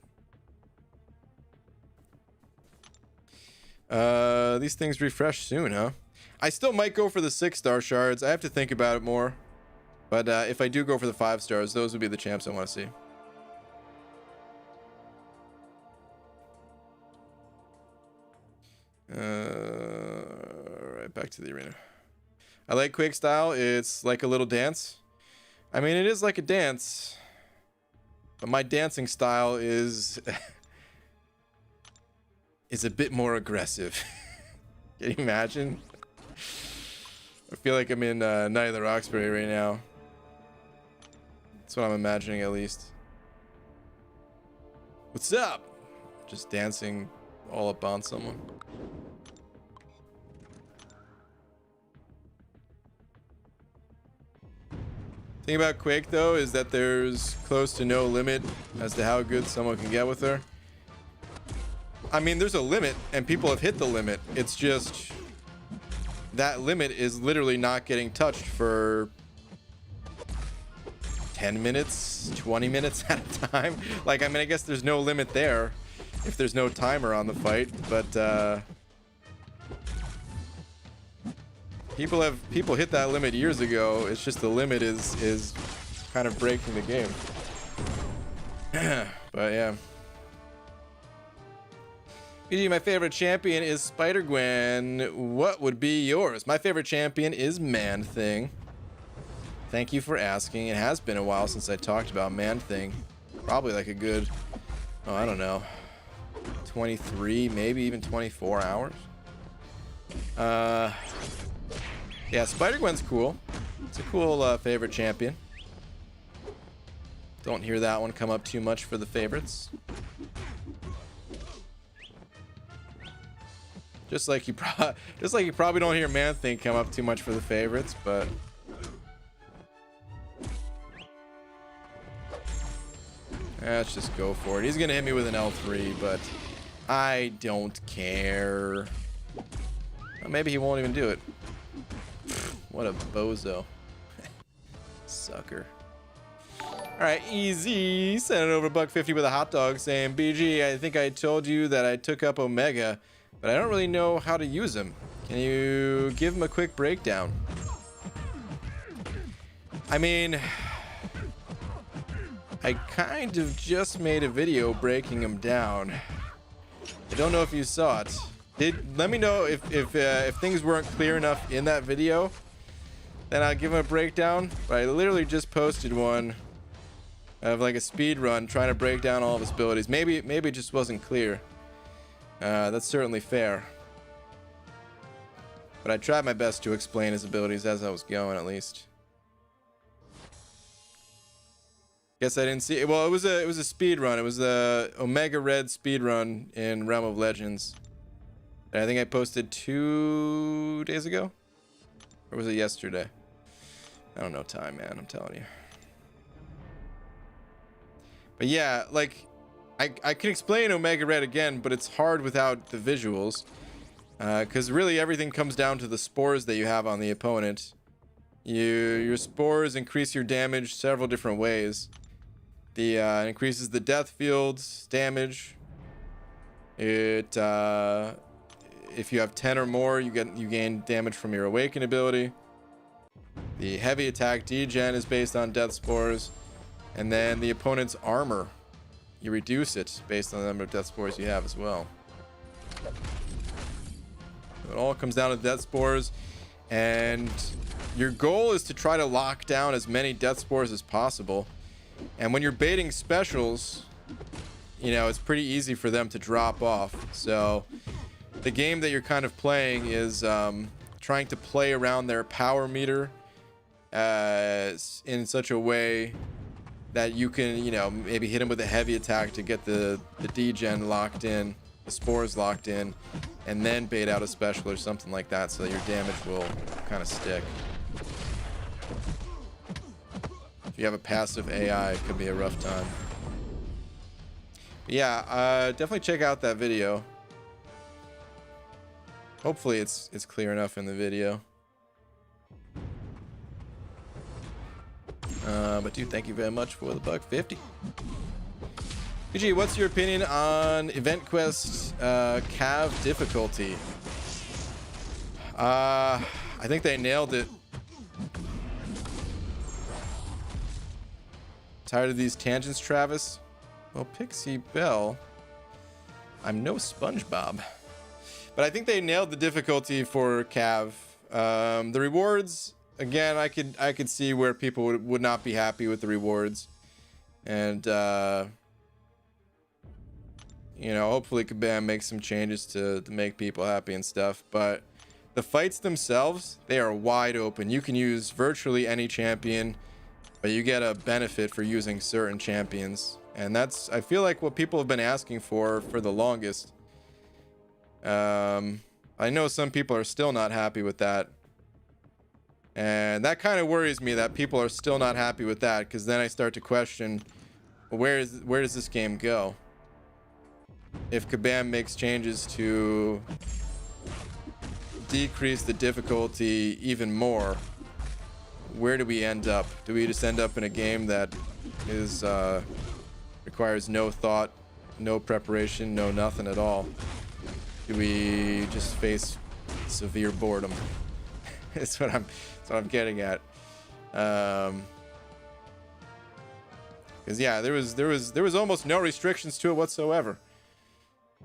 These things refresh soon, huh? I still might go for the 6-star shards. I have to think about it more, but if I do go for the 5 stars, those would be the champs I want to see. Right back to the arena. I like Quake style. It's like a little dance. I mean, it is like a dance, but my dancing style is a bit more aggressive. Can you imagine? I feel like I'm in Night of the Roxbury right now. That's what I'm imagining, at least. What's up? Just dancing all up on someone. Thing about Quake though is that there's close to no limit as to how good someone can get with her. I mean, there's a limit and people have hit the limit. It's just that limit is literally not getting touched for 10 minutes, 20 minutes at a time. Like, I mean, I guess there's no limit there if there's no timer on the fight, but people hit that limit years ago. It's just the limit is kind of breaking the game. But yeah. BG, my favorite champion is Spider-Gwen. What would be yours? My favorite champion is Man-Thing. Thank you for asking. It has been a while since I talked about Man-Thing. Probably like a good, oh, I don't know, 23, maybe even 24 hours. Yeah, Spider-Gwen's cool. It's a cool favorite champion. Don't hear that one come up too much for the favorites. Just like you probably don't hear Man-Thing come up too much for the favorites, but let's just go for it. He's gonna hit me with an L3, but I don't care. Well, maybe he won't even do it. What a bozo. Sucker. Alright, easy. Send it over $1.50 with a hot dog saying, BG, I think I told you that I took up Omega, but I don't really know how to use him. Can you give him a quick breakdown? I mean, I kind of just made a video breaking him down. I don't know if you saw it. Let me know if things weren't clear enough in that video. Then I'll give him a breakdown. But I literally just posted one of like a speed run trying to break down all of his abilities. Maybe it just wasn't clear. That's certainly fair. But I tried my best to explain his abilities as I was going, at least. Guess I didn't see it. Well, it was a speed run. It was the Omega Red speed run in Realm of Legends. And I think I posted 2 days ago, or was it yesterday? I don't know time, man. I'm telling you. But yeah, like I can explain Omega Red again, but it's hard without the visuals, because really everything comes down to the spores that you have on the opponent. Your spores increase your damage several different ways. It increases the death field's damage. It if you have 10 or more, you gain damage from your awaken ability. The heavy attack degen is based on death spores, and then the opponent's armor, you reduce it based on the number of death spores you have as well. It all comes down to death spores, and your goal is to try to lock down as many death spores as possible. And when you're baiting specials, you know, it's pretty easy for them to drop off. So the game that you're kind of playing is trying to play around their power meter in such a way that you can, you know, maybe hit them with a heavy attack to get the degen locked in, the spores locked in, and then bait out a special or something like that so that your damage will kind of stick. If you have a passive AI, it could be a rough time. But yeah, definitely check out that video. Hopefully it's clear enough in the video. But dude, thank you very much for the $1.50. PG, what's your opinion on Event Quest Cav difficulty? I think they nailed it. Tired of these tangents, Travis? Well, Pixie Bell, I'm no SpongeBob. But I think they nailed the difficulty for Cav. The rewards, again, I could see where people would not be happy with the rewards. And, you know, hopefully Kabam makes some changes to make people happy and stuff. But the fights themselves, they are wide open. You can use virtually any champion, but you get a benefit for using certain champions. And that's, I feel like, what people have been asking for the longest. I know some people are still not happy with that. And that kind of worries me that people are still not happy with that, because then I start to question, where does this game go? If Kabam makes changes to decrease the difficulty even more, where do we end up? Do we just end up in a game that is requires no thought, no preparation, no nothing at all? Do we just face severe boredom? That's what I'm getting at. Because yeah, there was almost no restrictions to it whatsoever,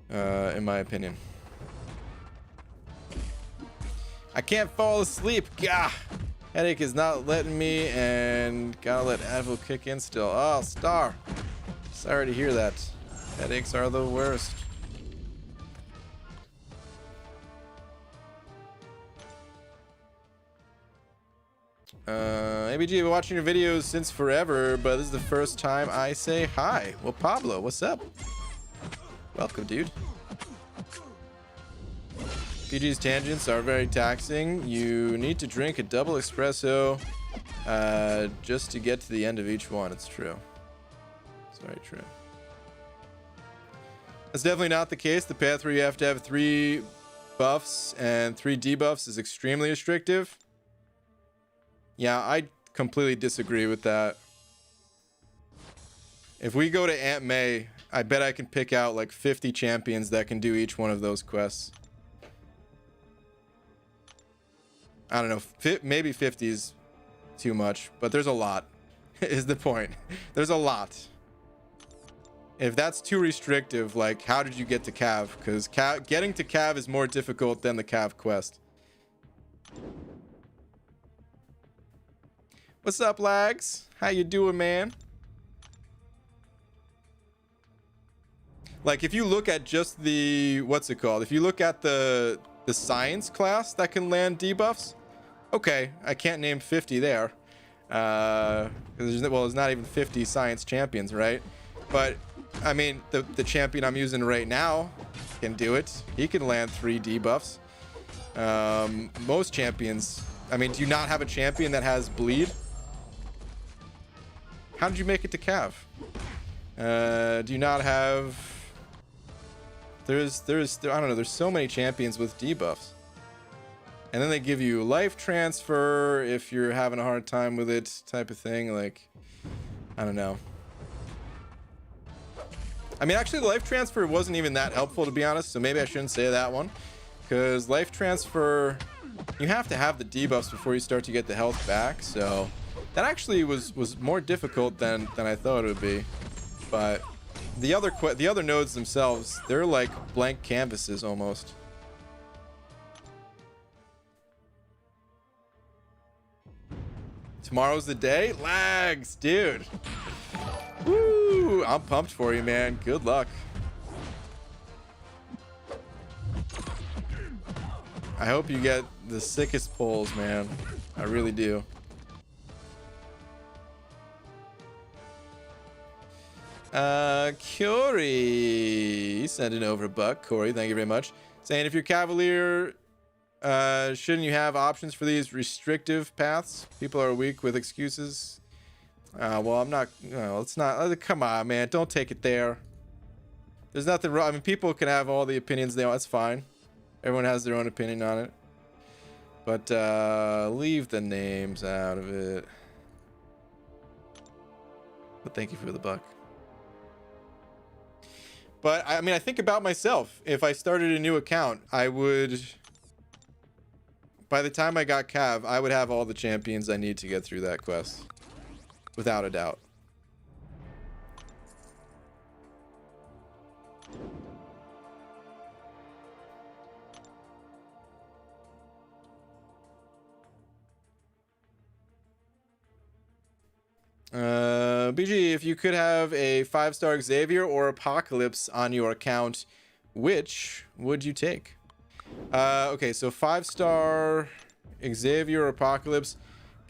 in my opinion. I can't fall asleep. Gah! Headache is not letting me, and gotta let Advil kick in still. Oh, Star. Sorry to hear that. Headaches are the worst. ABG, I've been watching your videos since forever, but this is the first time I say hi. Well, Pablo, what's up? Welcome, dude. PG's tangents are very taxing. You need to drink a double espresso just to get to the end of each one. It's true. It's very true. That's definitely not the case. The path where you have to have 3 buffs and 3 debuffs is extremely restrictive. Yeah, I completely disagree with that. If we go to Aunt May, I bet I can pick out like 50 champions that can do each one of those quests. I don't know, maybe 50 is too much, but there's a lot, is the point. There's a lot. If that's too restrictive, like, how did you get to Cav? Because getting to Cav is more difficult than the Cav quest. What's up, Lags? How you doing, man? Like, if you look at just the, what's it called? If you look at the science class that can land debuffs, okay, I can't name 50 there. Well, there's not even 50 science champions, right? But, I mean, the champion I'm using right now can do it. He can land 3 debuffs. Most champions, I mean, do you not have a champion that has bleed? How did you make it to Cav? Do you not have... There's I don't know, there's so many champions with debuffs. And then they give you life transfer if you're having a hard time with it, type of thing. Like, I don't know. I mean, actually, the life transfer wasn't even that helpful, to be honest, so maybe I shouldn't say that one. Because life transfer, you have to have the debuffs before you start to get the health back, so that actually was more difficult than I thought it would be. But the other nodes themselves, they're like blank canvases almost. Tomorrow's the day? Lags, dude. Woo! I'm pumped for you, man. Good luck. I hope you get the sickest pulls, man. I really do. Corey sending over a buck. Corey, thank you very much. Saying, if you're Cavalier, shouldn't you have options for these restrictive paths? People are weak with excuses. Well, I'm not, it's not, come on, man, don't take it there. There's nothing wrong. I mean, people can have all the opinions they want. That's fine. Everyone has their own opinion on it. But leave the names out of it. But thank you for the buck. But I mean, I think about myself. If I started a new account, I would, by the time I got Cav, I would have all the champions I need to get through that quest. Without a doubt. BG, if you could have a 5-star Xavier or Apocalypse on your account, which would you take? Okay, so 5-star Xavier or Apocalypse.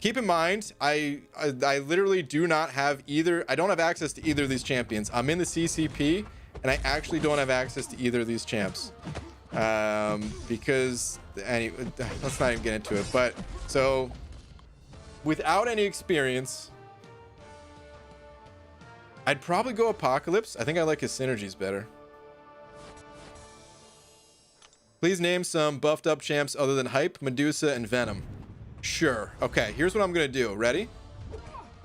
Keep in mind, I literally do not have either. I don't have access to either of these champions. I'm in the CCP, and I actually don't have access to either of these champs. Because, anyway, let's not even get into it. But, so, without any experience, I'd probably go Apocalypse. I think I like his synergies better. Please name some buffed up champs other than Hype, Medusa, and Venom. Sure. Okay, here's what I'm gonna do. Ready?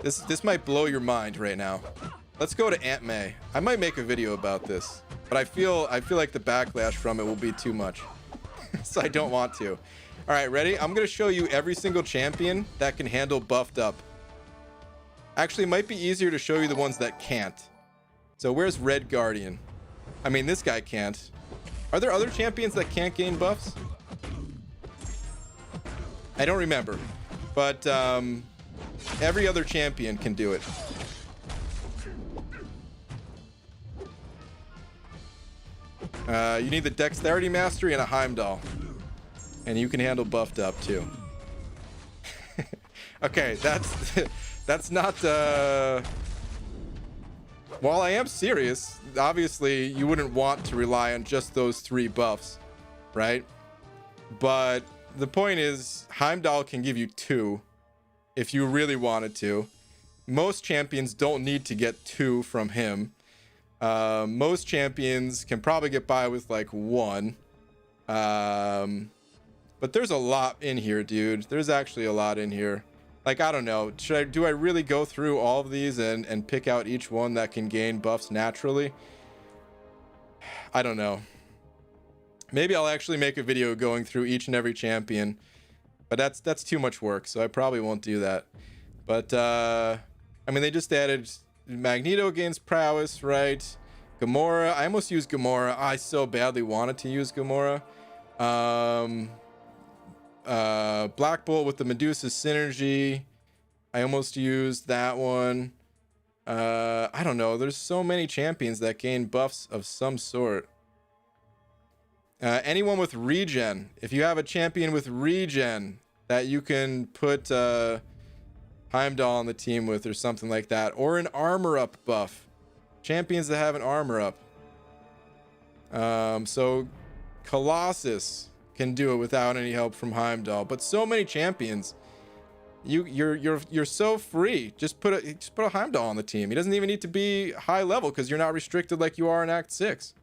This might blow your mind right now. Let's go to Aunt May. I might make a video about this, but I feel like the backlash from it will be too much. So I don't want to. All right, ready? I'm gonna show you every single champion that can handle buffed up. Actually, it might be easier to show you the ones that can't. So where's Red Guardian? I mean, this guy can't. Are there other champions that can't gain buffs? I don't remember, but every other champion can do it. You need the Dexterity Mastery and a Heimdall. And you can handle buffed up too. Okay, that's not... While I am serious, obviously you wouldn't want to rely on just those 3 buffs, right? But the point is, Heimdall can give you 2 if you really wanted to. Most champions don't need to get 2 from him. Most champions can probably get by with like 1. But there's a lot in here, dude. There's actually a lot in here. Like, I don't know. Do I really go through all of these and pick out each one that can gain buffs naturally? I don't know. Maybe I'll actually make a video going through each and every champion. But that's too much work, so I probably won't do that. But, I mean, they just added Magneto gains prowess, right? Gamora. I almost used Gamora. I so badly wanted to use Gamora. Black Bolt with the Medusa synergy. I almost used that one. I don't know. There's so many champions that gain buffs of some sort. Anyone with regen. If you have a champion with regen that you can put Heimdall on the team with or something like that. Or an armor up buff. Champions that have an armor up. So Colossus can do it without any help from Heimdall. But so many champions. You're so free. Just put a Heimdall on the team. He doesn't even need to be high level because you're not restricted like you are in Act 6.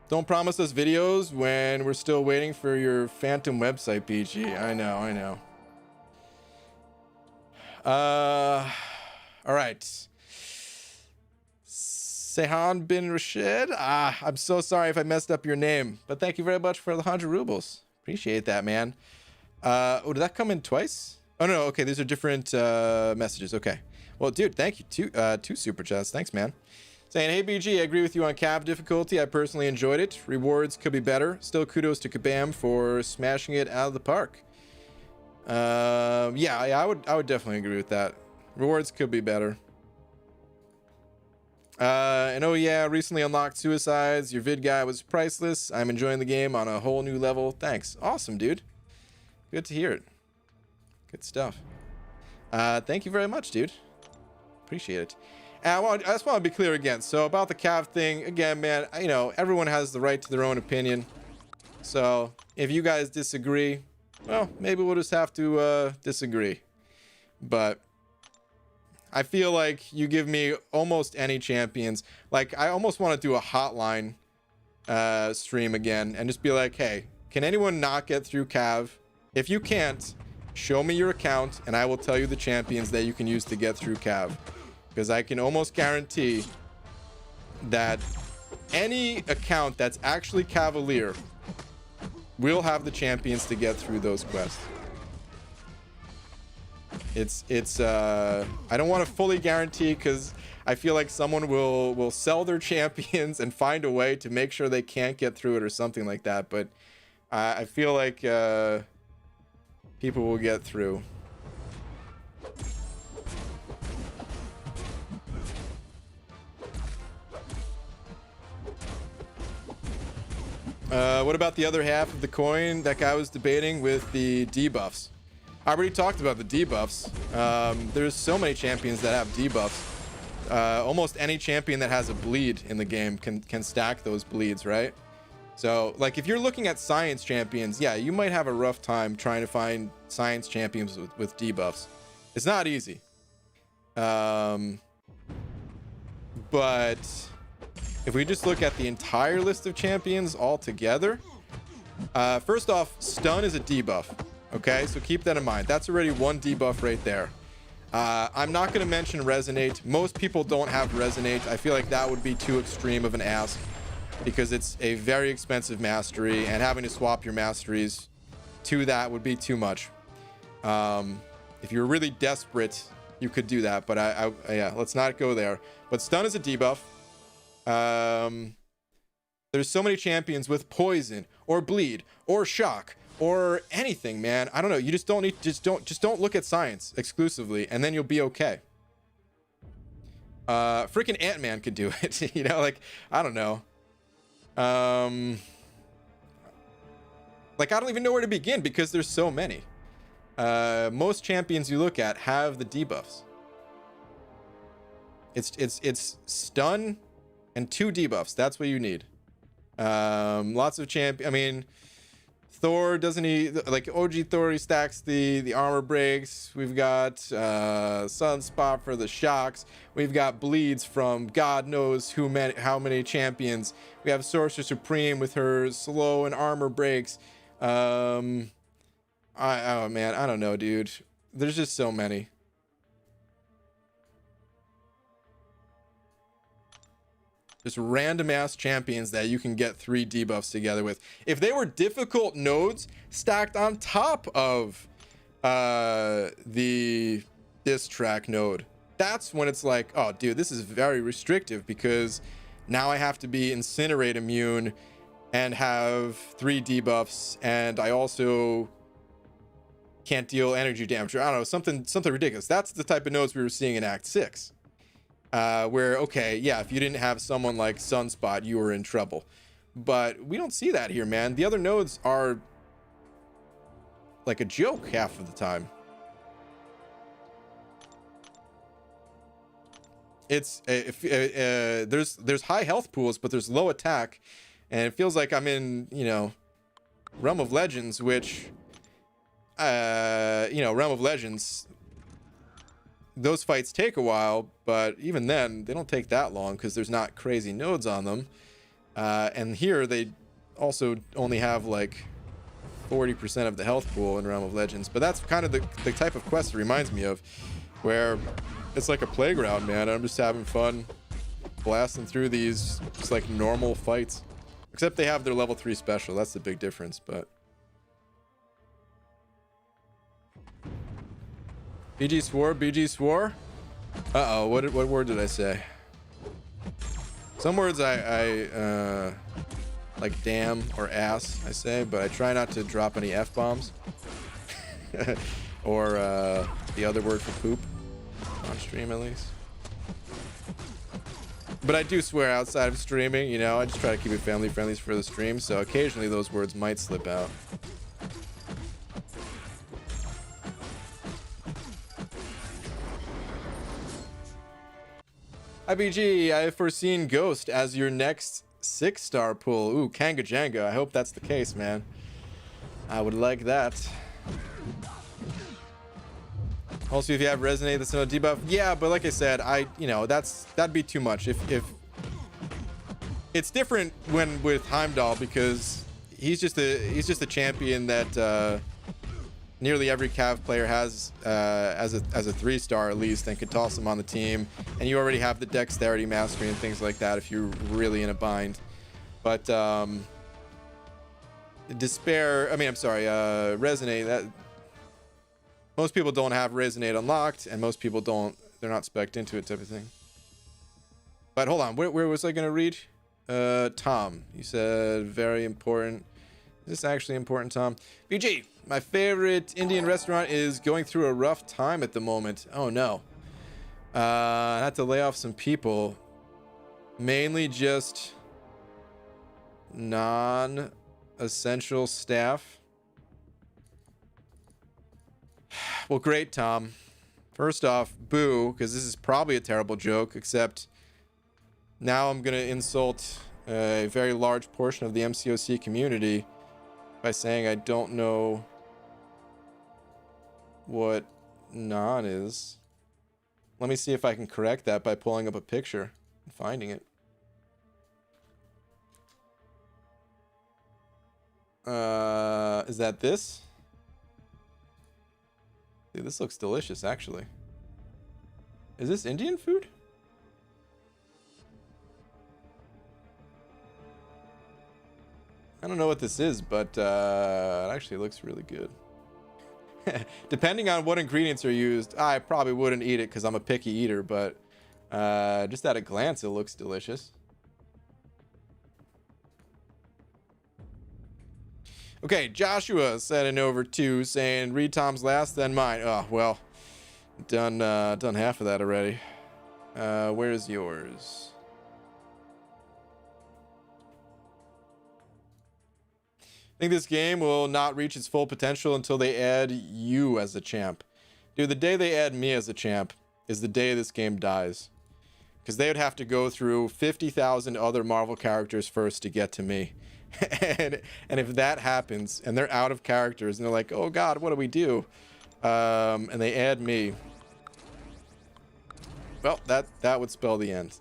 Don't promise us videos when we're still waiting for your phantom website, BG. I know. All right. Sehan bin Rashid. I'm so sorry if I messed up your name, but thank you very much for the 100 rubles. Appreciate that, man. Oh, did that come in twice? Oh, no. Okay, these are different messages. Okay. Well, dude, thank you. Two super chats. Thanks, man. Saying, hey, BG, I agree with you on Cav difficulty. I personally enjoyed it. Rewards could be better. Still kudos to Kabam for smashing it out of the park. Yeah, I would definitely agree with that. Rewards could be better. And oh yeah, recently unlocked Suicides. Your vid guy was priceless. I'm enjoying the game on a whole new level. Thanks. Awesome, dude. Good to hear it. Good stuff. Thank you very much, dude. Appreciate it. And I just want to be clear again. So about the Cav thing, again, man, you know, everyone has the right to their own opinion. So if you guys disagree, well, maybe we'll just have to disagree. But I feel like you give me almost any champions. Like, I almost want to do a hotline stream again and just be like, hey, can anyone not get through Cav? If you can't, show me your account and I will tell you the champions that you can use to get through Cav. Because I can almost guarantee that any account that's actually Cavalier will have the champions to get through those quests. It's I don't want to fully guarantee because I feel like someone will sell their champions and find a way to make sure they can't get through it or something like that. But I feel like people will get through. What about the other half of the coin that guy was debating with the debuffs? I already talked about the debuffs. There's so many champions that have debuffs. Almost any champion that has a bleed in the game can stack those bleeds, right? So, like, if you're looking at science champions, yeah, you might have a rough time trying to find science champions with debuffs. It's not easy. But if we just look at the entire list of champions all together, first off, stun is a debuff. Okay, so keep that in mind. That's already one debuff right there. I'm not going to mention resonate. Most people don't have resonate. I feel like that would be too extreme of an ask because it's a very expensive mastery, and having to swap your masteries to that would be too much. If you're really desperate, you could do that, but yeah, let's not go there. But stun is a debuff. There's so many champions with poison or bleed or shock or anything, man. I don't know. You just don't need, just don't look at science exclusively, and then you'll be okay. Freaking Ant-Man could do it. You know, like, I don't know. Like, I don't even know where to begin because there's so many. Most champions you look at have the debuffs. It's stun and 2 debuffs. That's what you need. Lots of I mean, Thor doesn't he, like OG Thor, he stacks the armor breaks. We've got Sunspot for the shocks. We've got bleeds from God knows how many champions. We have Sorcerer Supreme with her slow and armor breaks. Oh man, I don't know, dude. There's just so many. Just random ass champions that you can get 3 debuffs together with. If they were difficult nodes stacked on top of the diss track node, that's when it's like, oh dude, this is very restrictive because now I have to be incinerate immune and have 3 debuffs, and I also can't deal energy damage, or I don't know, something ridiculous. That's the type of nodes we were seeing in Act 6. Where, okay, yeah, if you didn't have someone like Sunspot, you were in trouble. But we don't see that here, man. The other nodes are like a joke half of the time. It's there's high health pools, but there's low attack, and it feels like I'm in, you know, Realm of Legends, which you know, Realm of Legends, those fights take a while, but even then they don't take that long because there's not crazy nodes on them. And here they also only have like 40% of the health pool in Realm of Legends, but that's kind of the type of quest it reminds me of, where it's like a playground, man. I'm just having fun blasting through these just like normal fights, except they have their level 3 special. That's the big difference. But BG swore. Uh-oh, what word did I say? Some words I like damn or ass I say, but I try not to drop any F-bombs. Or the other word for poop on stream, at least. But I do swear outside of streaming, you know. I just try to keep it family friendly for the stream, so occasionally those words might slip out. IBG, I have foreseen Ghost as your next 6-star pull. Ooh, Kanga Janga. I hope that's the case, man. I would like that. Also, if you have Resonate, that's no debuff. Yeah, but like I said, you know, that'd be too much. If it's different when with Heimdall, because he's just a champion that nearly every Cav player has as a 3-star at least, and could toss him on the team, and you already have the dexterity mastery and things like that if you're really in a bind. But Resonate, that most people don't have Resonate unlocked, and most people they're not spec'd into it type of thing. But hold on, where was I gonna read? Tom, you said very important. Is this actually important, Tom? BG, my favorite Indian restaurant is going through a rough time at the moment. Oh no. I had to lay off some people. Mainly just non-essential staff. Well, great, Tom. First off, boo, because this is probably a terrible joke, except now I'm going to insult a very large portion of the MCOC community by saying I don't know what non is. Let me see if I can correct that by pulling up a picture and finding it. Is that this? Dude, this looks delicious, actually. Is this Indian food? I don't know what this is, but it actually looks really good. Depending on what ingredients are used, I probably wouldn't eat it because I'm a picky eater, but just at a glance, it looks delicious. Okay, Joshua sending over 2 saying, read Tom's last, then mine. Oh, well, done half of that already. Where's yours? I think this game will not reach its full potential until they add you as a champ. Dude, the day they add me as a champ is the day this game dies. Because they would have to go through 50,000 other Marvel characters first to get to me. and if that happens, and they're out of characters, and they're like, oh god, what do we do? And they add me. Well, that would spell the end.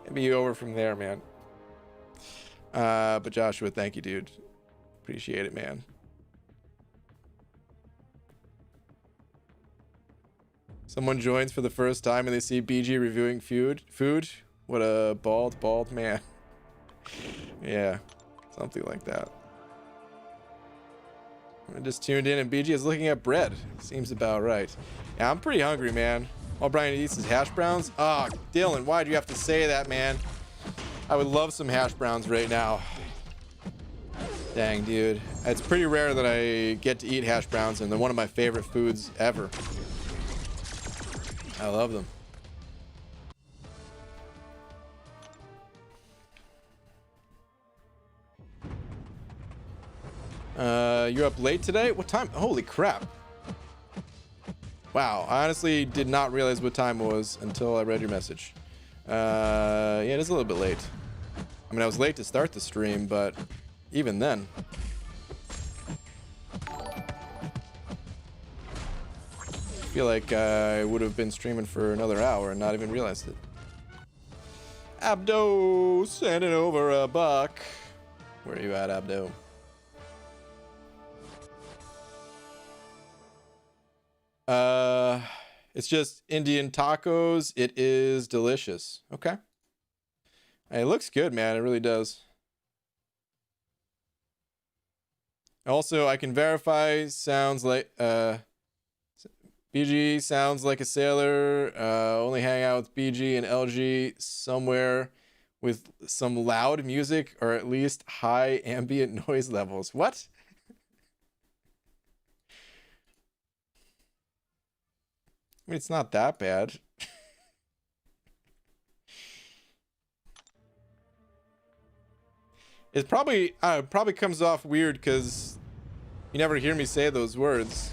It'd be over from there, man. But Joshua, thank you, dude. Appreciate it, man. Someone joins for the first time and they see BG reviewing food. What a bald man. Yeah, something like that. I just tuned in and BG is looking at bread. Seems about right. Yeah, I'm pretty hungry, man. All Brian eats is hash browns. Ah, oh, Dylan, why'd you have to say that, man? I would love some hash browns right now. Dang, dude. It's pretty rare that I get to eat hash browns, and they're one of my favorite foods ever. I love them. You're up late today? What time? Holy crap. Wow, I honestly did not realize what time it was until I read your message. Yeah, it is a little bit late. I mean, I was late to start the stream, but even then. I feel like I would have been streaming for another hour and not even realized it. Abdo sending over a buck. Where are you at, Abdo? It's just Indian tacos. It is delicious. Okay. It looks good, man. It really does. Also, I can verify. Sounds like BG sounds like a sailor. Only hang out with BG and LG somewhere with some loud music or at least high ambient noise levels. What? I mean, it's not that bad. It probably comes off weird because you never hear me say those words.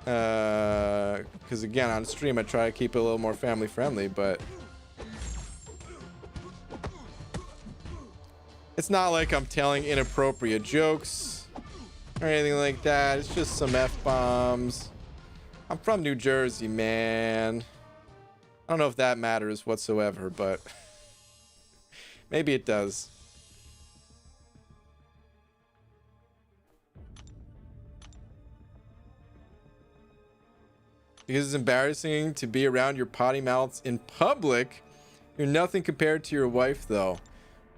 Because again, on stream I try to keep it a little more family friendly, but it's not like I'm telling inappropriate jokes or anything like that. It's just some F-bombs. I'm from New Jersey, man. I don't know if that matters whatsoever, but maybe it does. Because it's embarrassing to be around your potty mouths in public. You're nothing compared to your wife, though.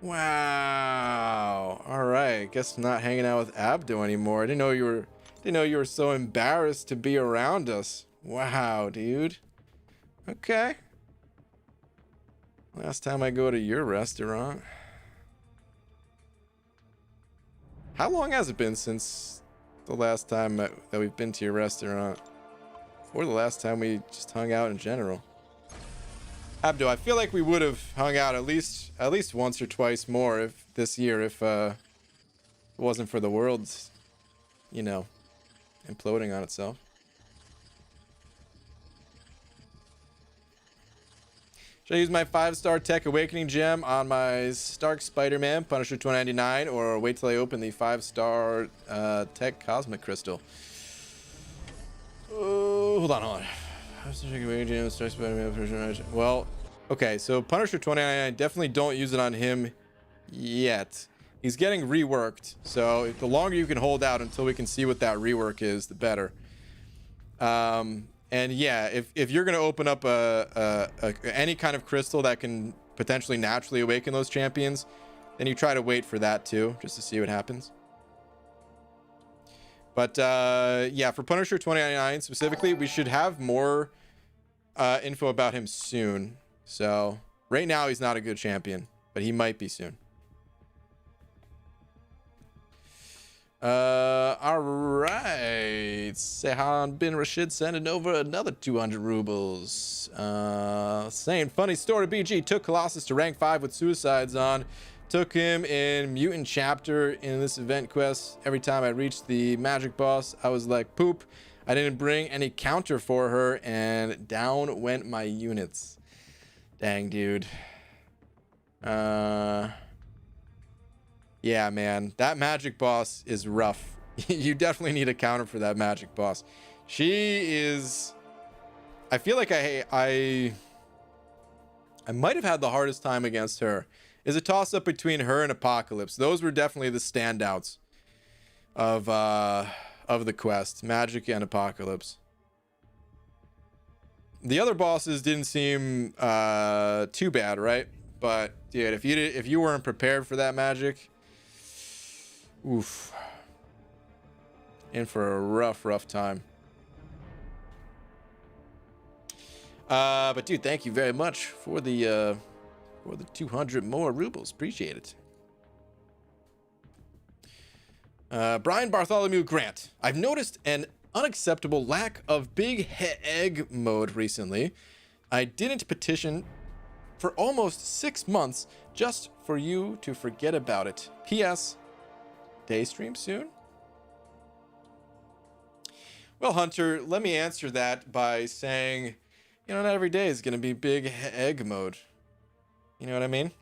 Wow. All right. Guess I'm not hanging out with Abdo anymore. I didn't know you were so embarrassed to be around us. Wow, dude. Okay. Last time I go to your restaurant. How long has it been since the last time that we've been to your restaurant? Or the last time we just hung out in general? Abdo, I feel like we would have hung out at least once or twice more if this year if it wasn't for the world's, you know, imploding on itself. Should I use my 5-star Tech Awakening gem on my Stark Spider-Man Punisher 299 or wait till I open the 5-star Tech Cosmic Crystal? Oh, hold on. Well, okay, so Punisher 299, definitely don't use it on him yet. He's getting reworked, so the longer you can hold out until we can see what that rework is, the better. And yeah, if you're gonna open up any kind of crystal that can potentially naturally awaken those champions, then you try to wait for that too, just to see what happens. But yeah, for Punisher 2099 specifically, we should have more info about him soon. So right now he's not a good champion, but he might be soon. All right, Sehan bin Rashid sending over another 200 rubles, saying funny story. BG took Colossus to rank 5 with suicides on, took him in mutant chapter in this event quest. Every time I reached the magic boss, I was like poop. I didn't bring any counter for her, and down went my units. Dang, dude. Yeah, man, that magic boss is rough. You definitely need a counter for that magic boss. She is... I feel like I might have had the hardest time against her. Is a toss-up between her and Apocalypse. Those were definitely the standouts of the quest. Magic and Apocalypse. The other bosses didn't seem too bad, right? But dude, if you weren't prepared for that magic... Oof. In for a rough time. But dude, thank you very much for the 200 more rubles. Appreciate it. Brian Bartholomew Grant. I've noticed an unacceptable lack of big egg mode recently. I didn't petition for almost 6 months just for you to forget about it. P.S. Day stream soon? Well, Hunter, let me answer that by saying, you know, not every day is going to be big egg mode. You know what I mean?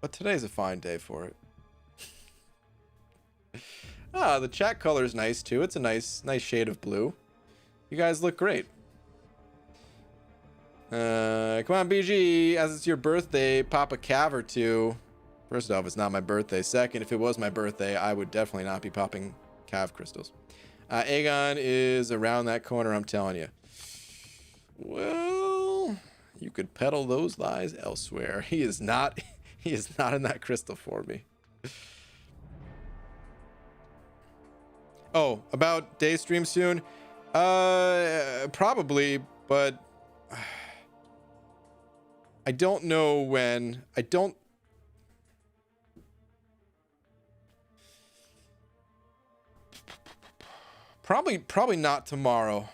But today's a fine day for it. The chat color is nice too. It's a nice shade of blue. You guys look great. Come on, BG, as it's your birthday, pop a cav or two. First off, it's not my birthday. Second, if it was my birthday, I would definitely not be popping cav crystals. Aegon is around that corner, I'm telling you. Well, you could peddle those lies elsewhere. He is not in that crystal for me. Oh, about day stream soon? Probably, but I don't know when. Probably not tomorrow.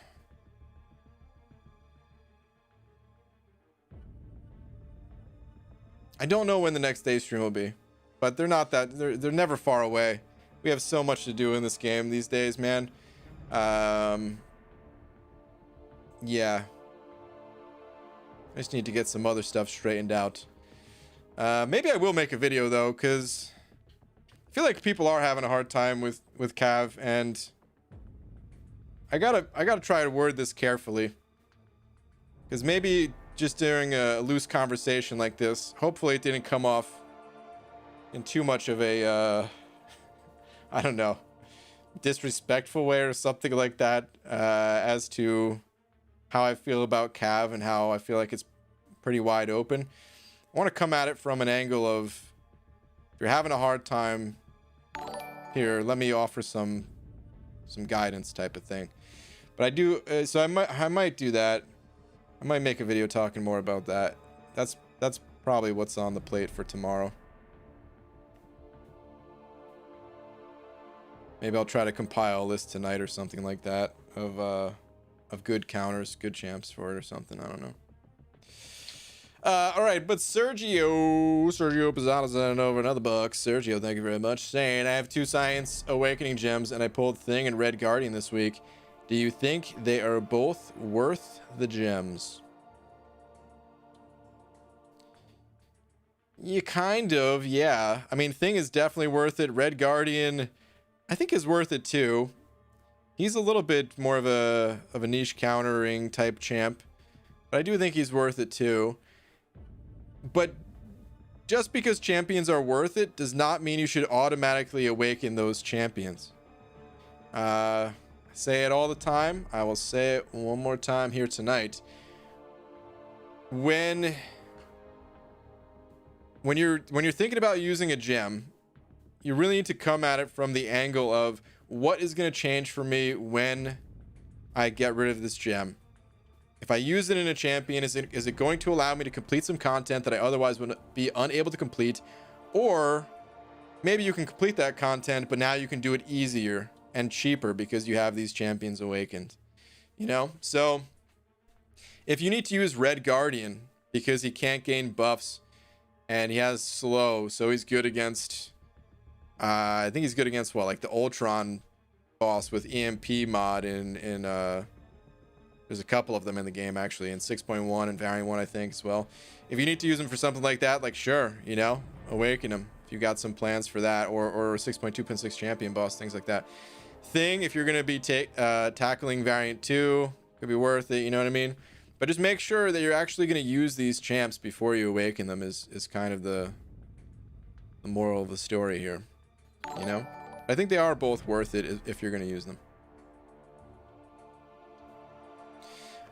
I don't know when the next day stream will be, but they're never far away. We have so much to do in this game these days, man. Yeah. I just need to get some other stuff straightened out. Maybe I will make a video though, because I feel like people are having a hard time with Cav, and I gotta try to word this carefully, because maybe just during a loose conversation like this, hopefully it didn't come off in too much of a I don't know, disrespectful way or something like that, as to how I feel about Cav and how I feel like it's pretty wide open. I want to come at it from an angle of, if you're having a hard time here, let me offer some guidance type of thing. But I do, so I might do that. I might make a video talking more about that. That's probably what's on the plate for tomorrow. Maybe I'll try to compile a list tonight or something like that of good counters, good champs for it or something. I don't know. All right, but Sergio Pizzano sending over another buck. Sergio, thank you very much. Saying, I have 2 Science Awakening gems and I pulled Thing and Red Guardian this week. Do you think they are both worth the gems? You kind of, yeah. I mean, Thing is definitely worth it. Red Guardian, I think, is worth it too. He's a little bit more of a niche countering type champ, but I do think he's worth it too. But just because champions are worth it does not mean you should automatically awaken those champions. I say it all the time. I will say it one more time here tonight. When you're thinking about using a gem, you really need to come at it from the angle of what is going to change for me when I get rid of this gem. If I use it in a champion, is it going to allow me to complete some content that I otherwise would be unable to complete? Or maybe you can complete that content, but now you can do it easier and cheaper because you have these champions awakened. You know? So if you need to use Red Guardian because he can't gain buffs and he has slow, so he's good against I think he's good against what, like the Ultron boss with EMP mod in there's a couple of them in the game actually, in 6.1 and Variant 1 I think as well. If you need to use them for something like that, like sure, you know, awaken him if you got some plans for that, or 6.2 pin 6 champion boss, things like that. Thing, if you're going to be tackling Variant 2, could be worth it, you know what I mean? But just make sure that you're actually going to use these champs before you awaken them is kind of the moral of the story here, you know? I think they are both worth it if you're going to use them.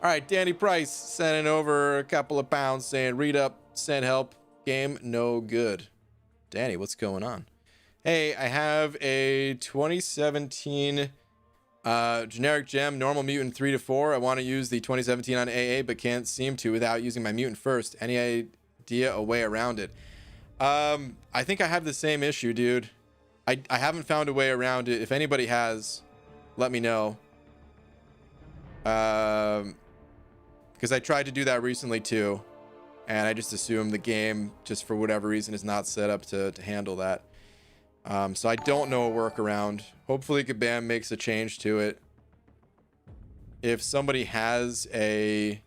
All right, Danny Price sending over a couple of pounds saying, read up, send help, game no good. Danny, what's going on? Hey, I have a 2017 generic gem, normal mutant 3 to 4. I want to use the 2017 on AA, but can't seem to without using my mutant first. Any idea a way around it? I think I have the same issue, dude. I haven't found a way around it. If anybody has, let me know. Because I tried to do that recently too, and I just assume the game, just for whatever reason, is not set up to handle that. So I don't know a workaround. Hopefully Kabam makes a change to it. If somebody has a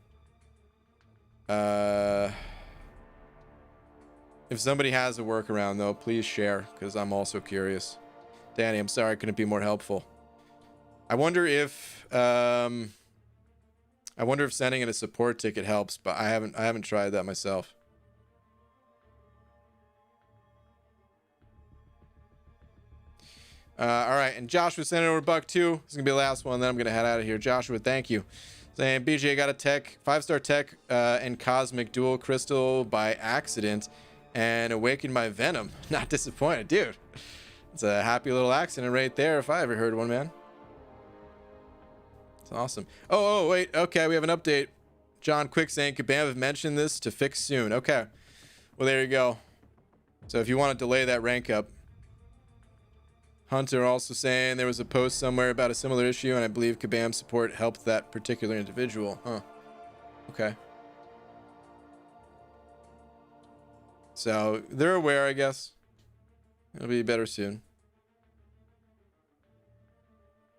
workaround though, please share, because I'm also curious. Danny, I'm sorry I couldn't be more helpful. I wonder if sending in a support ticket helps, but I haven't tried that myself. All right, and Joshua sent it over $1 too. This is gonna be the last one, then I'm gonna head out of here. Joshua, thank you. Saying BJ got a 5-star tech and cosmic dual crystal by accident and awakened my venom. Not disappointed, dude. It's a happy little accident right there if I ever heard one, man. It's awesome. Oh, wait. Okay, we have an update. John Quick saying Kabam have mentioned this to fix soon. Okay. Well, there you go. So if you want to delay that rank up. Hunter also saying there was a post somewhere about a similar issue, and I believe Kabam support helped that particular individual. Huh. Okay. So they're aware, I guess. It'll be better soon.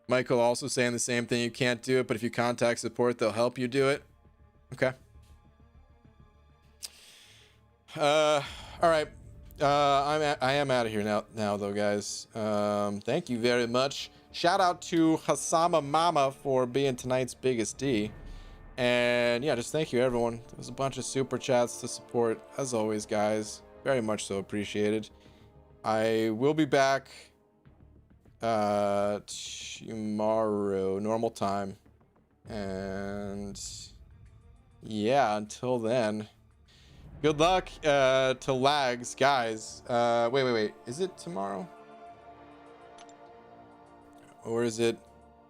Michael also saying the same thing. You can't do it, but if you contact support, they'll help you do it. Okay. All right. I am out of here now though, guys. Thank you very much. Shout out to Hasama Mama for being tonight's biggest D. And yeah, just thank you everyone. There was a bunch of super chats to support as always, guys. Very much so appreciated. I will be back tomorrow, normal time. And yeah, until then, good luck to Lags, guys. Wait. Is it tomorrow? Or is it?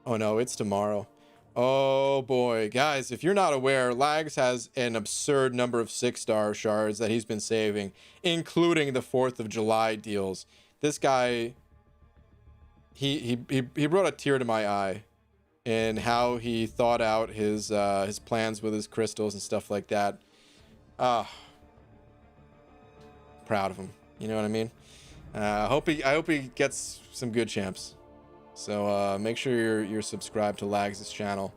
Oh no, it's tomorrow. Oh boy, guys, if you're not aware, Lags has an absurd number of 6-star shards that he's been saving, including the 4th of July deals. This guy, he brought a tear to my eye in how he thought out his plans with his crystals and stuff like that. Proud of him. You know what I mean? I hope he gets some good champs. So make sure you're subscribed to Lags' channel,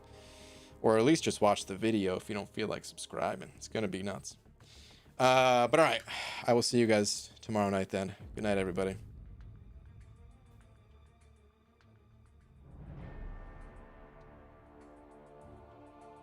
or at least just watch the video if you don't feel like subscribing. It's gonna be nuts. But all right, I will see you guys tomorrow night then. Good night, everybody.